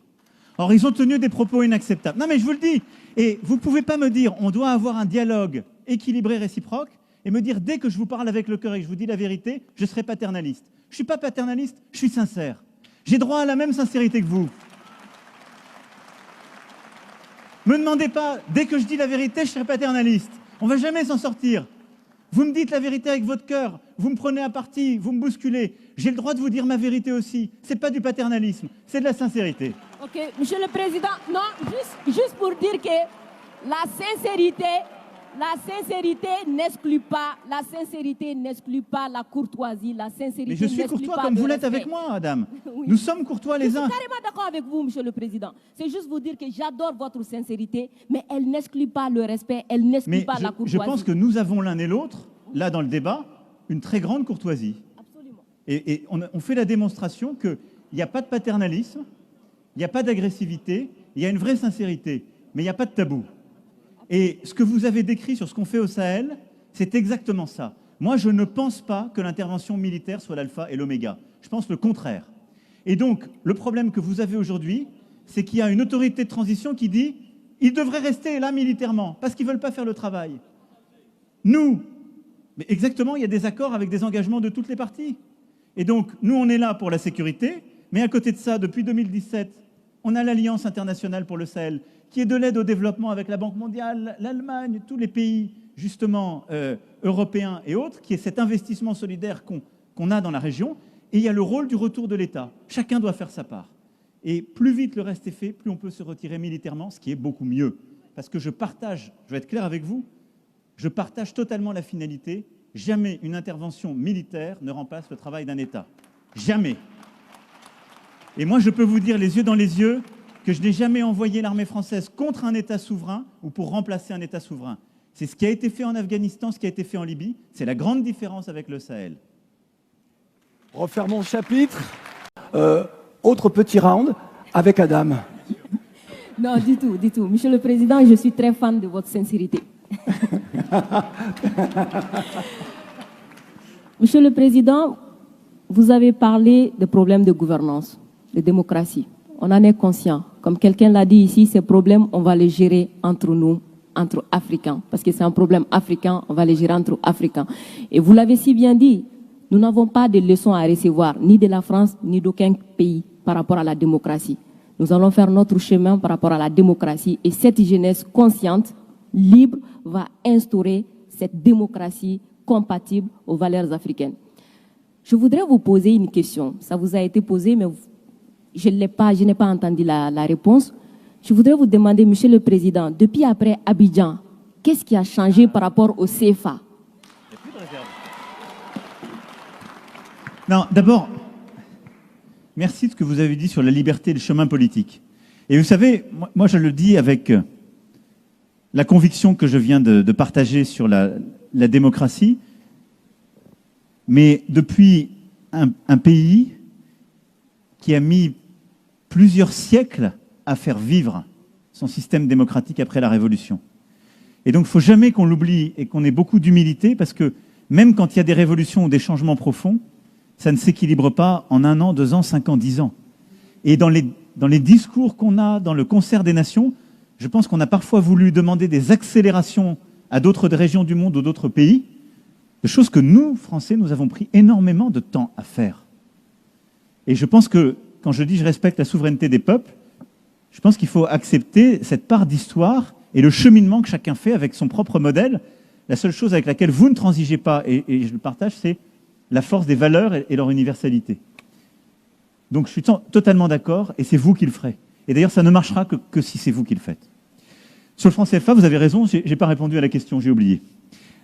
Or, ils ont tenu des propos inacceptables. Non, mais je vous le dis. Et vous ne pouvez pas me dire, on doit avoir un dialogue équilibré, réciproque, et me dire, dès que je vous parle avec le cœur et que je vous dis la vérité, je serai paternaliste. Je ne suis pas paternaliste, je suis sincère. J'ai droit à la même sincérité que vous. Me demandez pas, dès que je dis la vérité, je serai paternaliste. On va jamais s'en sortir. Vous me dites la vérité avec votre cœur, vous me prenez à partie, vous me bousculez. J'ai le droit de vous dire ma vérité aussi. C'est pas du paternalisme, c'est de la sincérité. Ok, Monsieur le Président, non, juste pour dire que la sincérité n'exclut pas la courtoisie, la sincérité. Mais je suis courtois comme vous l'êtes avec moi, madame. Oui. Nous sommes courtois les uns. Je suis carrément d'accord avec vous, Monsieur le Président. C'est juste vous dire que j'adore votre sincérité, mais elle n'exclut pas le respect, elle n'exclut pas la courtoisie. Je pense que nous avons l'un et l'autre, là dans le débat, une très grande courtoisie. Absolument. Et on fait la démonstration qu'il n'y a pas de paternalisme, il n'y a pas d'agressivité, il y a une vraie sincérité, mais il n'y a pas de tabou. Et ce que vous avez décrit sur ce qu'on fait au Sahel, c'est exactement ça. Moi, je ne pense pas que l'intervention militaire soit l'alpha et l'oméga. Je pense le contraire. Et donc, le problème que vous avez aujourd'hui, c'est qu'il y a une autorité de transition qui dit « ils devraient rester là militairement, parce qu'ils ne veulent pas faire le travail ». Nous, mais exactement, il y a des accords avec des engagements de toutes les parties. Et donc, nous, on est là pour la sécurité, mais à côté de ça, depuis 2017, on a l'Alliance internationale pour le Sahel, qui est de l'aide au développement avec la Banque mondiale, l'Allemagne, tous les pays, justement, européens et autres, qui est cet investissement solidaire qu'on a dans la région. Et il y a le rôle du retour de l'État. Chacun doit faire sa part. Et plus vite le reste est fait, plus on peut se retirer militairement, ce qui est beaucoup mieux. Parce que je vais être clair avec vous, je partage totalement la finalité. Jamais une intervention militaire ne remplace le travail d'un État. Jamais. Et moi, je peux vous dire les yeux dans les yeux que je n'ai jamais envoyé l'armée française contre un État souverain ou pour remplacer un État souverain. C'est ce qui a été fait en Afghanistan, ce qui a été fait en Libye. C'est la grande différence avec le Sahel. Refermons le chapitre. Autre petit round avec Adam. Non, du tout, du tout. Monsieur le Président, je suis très fan de votre sincérité. Monsieur le Président, vous avez parlé de problèmes de gouvernance, de démocratie. On en est conscient. Comme quelqu'un l'a dit ici, ces problèmes, on va les gérer entre nous, entre Africains. Parce que c'est un problème africain, on va les gérer entre Africains. Et vous l'avez si bien dit, nous n'avons pas de leçons à recevoir, ni de la France, ni d'aucun pays par rapport à la démocratie. Nous allons faire notre chemin par rapport à la démocratie. Et cette jeunesse consciente, libre, va instaurer cette démocratie compatible aux valeurs africaines. Je voudrais vous poser une question. Ça vous a été posé, mais je n'ai pas entendu la réponse. Je voudrais vous demander, Monsieur le Président, depuis après Abidjan, qu'est-ce qui a changé par rapport au CFA? Il n'y a plus de réserve. Non, d'abord, merci de ce que vous avez dit sur la liberté et le chemin politique. Et vous savez, moi je le dis avec la conviction que je viens de partager sur la démocratie, mais depuis un pays qui a mis plusieurs siècles à faire vivre son système démocratique après la Révolution. Et donc, il ne faut jamais qu'on l'oublie et qu'on ait beaucoup d'humilité, parce que même quand il y a des révolutions ou des changements profonds, ça ne s'équilibre pas en 1 an, 2 ans, 5 ans, 10 ans. Et dans les discours qu'on a, dans le concert des nations, je pense qu'on a parfois voulu demander des accélérations à d'autres régions du monde ou d'autres pays, de choses que nous, Français, nous avons pris énormément de temps à faire. Et je pense que, quand je dis je respecte la souveraineté des peuples, je pense qu'il faut accepter cette part d'histoire et le cheminement que chacun fait avec son propre modèle. La seule chose avec laquelle vous ne transigez pas, et je le partage, c'est la force des valeurs et leur universalité. Donc je suis totalement d'accord, et c'est vous qui le ferez. Et d'ailleurs, ça ne marchera que si c'est vous qui le faites. Sur le franc CFA, vous avez raison, je n'ai pas répondu à la question, j'ai oublié.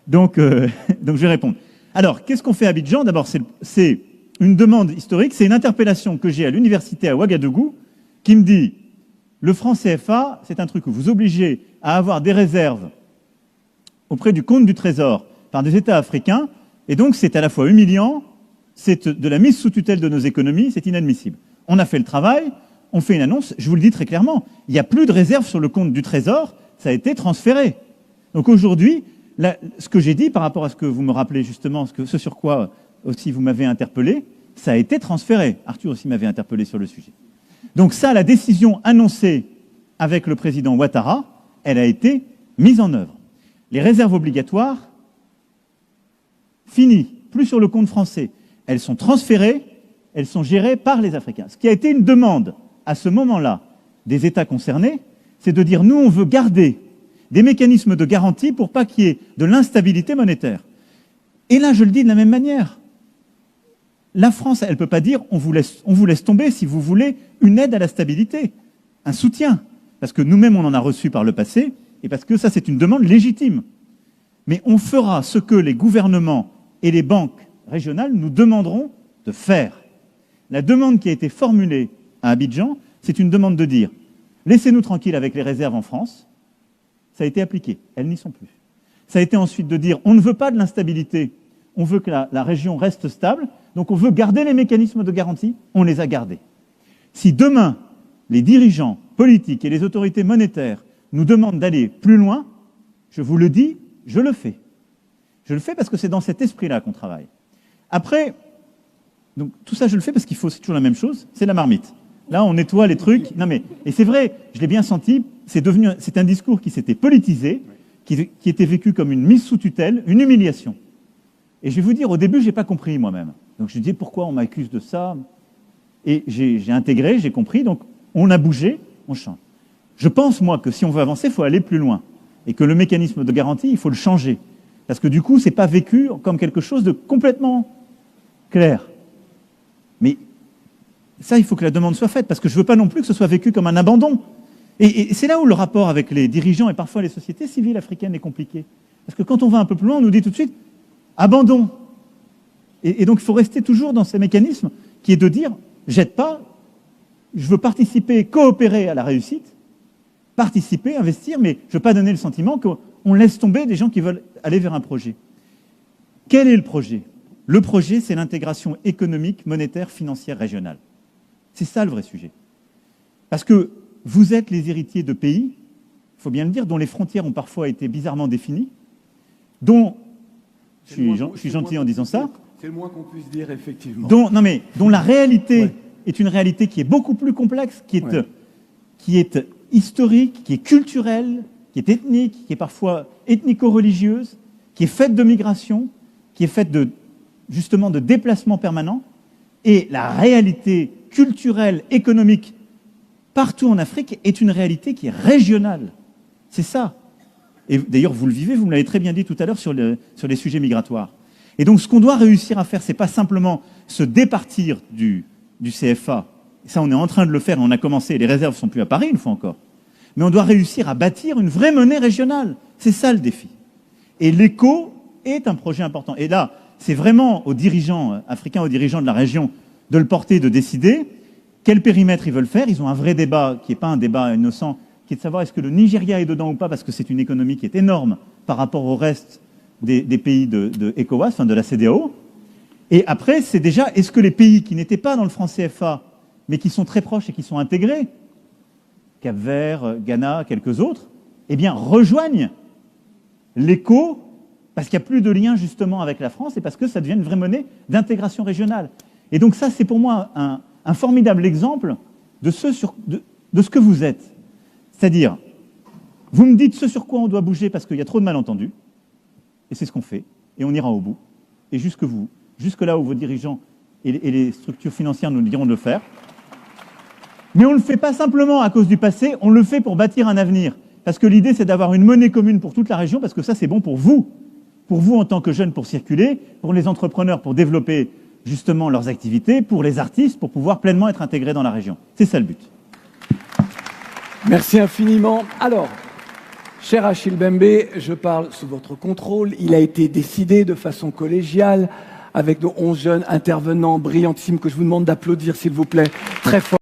Donc je vais répondre. Alors, qu'est-ce qu'on fait à Abidjan? D'abord, c'est une demande historique, c'est une interpellation que j'ai à l'université à Ouagadougou, qui me dit, le franc CFA, c'est un truc où vous obligez à avoir des réserves auprès du compte du Trésor par des États africains, et donc c'est à la fois humiliant, c'est de la mise sous tutelle de nos économies, c'est inadmissible. On a fait le travail, on fait une annonce, je vous le dis très clairement, il n'y a plus de réserve sur le compte du Trésor, ça a été transféré. Donc aujourd'hui, ce que j'ai dit par rapport à ce que vous me rappelez justement, ce sur quoi aussi vous m'avez interpellé, ça a été transféré. Arthur aussi m'avait interpellé sur le sujet. Donc ça, la décision annoncée avec le président Ouattara, elle a été mise en œuvre. Les réserves obligatoires, finies, plus sur le compte français. Elles sont transférées, elles sont gérées par les Africains. Ce qui a été une demande à ce moment-là des États concernés, c'est de dire, nous, on veut garder des mécanismes de garantie pour pas qu'il y ait de l'instabilité monétaire. Et là, je le dis de la même manière. La France, elle ne peut pas dire, on vous laisse tomber si vous voulez une aide à la stabilité, un soutien. Parce que nous-mêmes, on en a reçu par le passé, et parce que ça, c'est une demande légitime. Mais on fera ce que les gouvernements et les banques régionales nous demanderont de faire. La demande qui a été formulée à Abidjan, c'est une demande de dire « Laissez-nous tranquilles avec les réserves en France ». Ça a été appliqué, elles n'y sont plus. Ça a été ensuite de dire « On ne veut pas de l'instabilité, on veut que la région reste stable, donc on veut garder les mécanismes de garantie, on les a gardés ». Si demain, les dirigeants politiques et les autorités monétaires nous demandent d'aller plus loin, je vous le dis, je le fais. Je le fais parce que c'est dans cet esprit-là qu'on travaille. Après, donc, tout ça, je le fais parce qu'il faut, c'est toujours la même chose, c'est la marmite. Là, on nettoie les trucs. Non mais, et c'est vrai, je l'ai bien senti, c'est un discours qui s'était politisé, qui était vécu comme une mise sous tutelle, une humiliation. Et je vais vous dire, au début, je n'ai pas compris moi-même. Donc je dis, pourquoi on m'accuse de ça? Et j'ai intégré, j'ai compris, donc on a bougé, on change. Je pense, moi, que si on veut avancer, il faut aller plus loin. Et que le mécanisme de garantie, il faut le changer. Parce que du coup, ce n'est pas vécu comme quelque chose de complètement clair. Mais ça, il faut que la demande soit faite, parce que je ne veux pas non plus que ce soit vécu comme un abandon. Et c'est là où le rapport avec les dirigeants et parfois les sociétés civiles africaines est compliqué. Parce que quand on va un peu plus loin, on nous dit tout de suite « abandon ». Et donc, il faut rester toujours dans ces mécanismes qui est de dire « jette pas, je veux participer, coopérer à la réussite, participer, investir, mais je ne veux pas donner le sentiment qu'on laisse tomber des gens qui veulent aller vers un projet ». Quel est le projet? Le projet, c'est l'intégration économique, monétaire, financière, régionale. C'est ça le vrai sujet. Parce que vous êtes les héritiers de pays, il faut bien le dire, dont les frontières ont parfois été bizarrement définies, dont, je suis gentil en disant ça, c'est le moins qu'on puisse dire, effectivement. Dont la réalité est une réalité qui est beaucoup plus complexe, qui est historique, qui est culturelle, qui est ethnique, qui est parfois ethnico-religieuse, qui est faite de migration, qui est faite justement de déplacements permanents. Et la réalité culturelle, économique, partout en Afrique, est une réalité qui est régionale. C'est ça. Et d'ailleurs, vous le vivez, vous me l'avez très bien dit tout à l'heure sur les sujets migratoires. Et donc, ce qu'on doit réussir à faire, ce n'est pas simplement se départir du CFA. Ça, on est en train de le faire, on a commencé, les réserves ne sont plus à Paris, une fois encore. Mais on doit réussir à bâtir une vraie monnaie régionale. C'est ça le défi. Et l'éco est un projet important. Et là, c'est vraiment aux dirigeants africains, aux dirigeants de la région, de le porter, de décider quel périmètre ils veulent faire. Ils ont un vrai débat, qui n'est pas un débat innocent, qui est de savoir est-ce que le Nigeria est dedans ou pas, parce que c'est une économie qui est énorme par rapport au reste des pays de ECOWAS, enfin de la CEDEAO. Et après, c'est déjà, est-ce que les pays qui n'étaient pas dans le franc CFA, mais qui sont très proches et qui sont intégrés, Cap-Vert, Ghana, quelques autres, eh bien, rejoignent l'éco, parce qu'il n'y a plus de lien justement avec la France, et parce que ça devient une vraie monnaie d'intégration régionale. Et donc ça, c'est pour moi un formidable exemple de ce que vous êtes. C'est-à-dire, vous me dites ce sur quoi on doit bouger parce qu'il y a trop de malentendus, et c'est ce qu'on fait, et on ira au bout, et jusque là où vos dirigeants et les structures financières nous diront de le faire. Mais on ne le fait pas simplement à cause du passé, on le fait pour bâtir un avenir. Parce que l'idée, c'est d'avoir une monnaie commune pour toute la région, parce que ça, c'est bon pour vous en tant que jeunes pour circuler, pour les entrepreneurs pour développer justement leurs activités, pour les artistes pour pouvoir pleinement être intégrés dans la région. C'est ça le but. Merci infiniment. Alors, cher Achille Mbembe, je parle sous votre contrôle. Il a été décidé de façon collégiale avec de 11 jeunes intervenants brillantissimes que je vous demande d'applaudir, s'il vous plaît, très fort.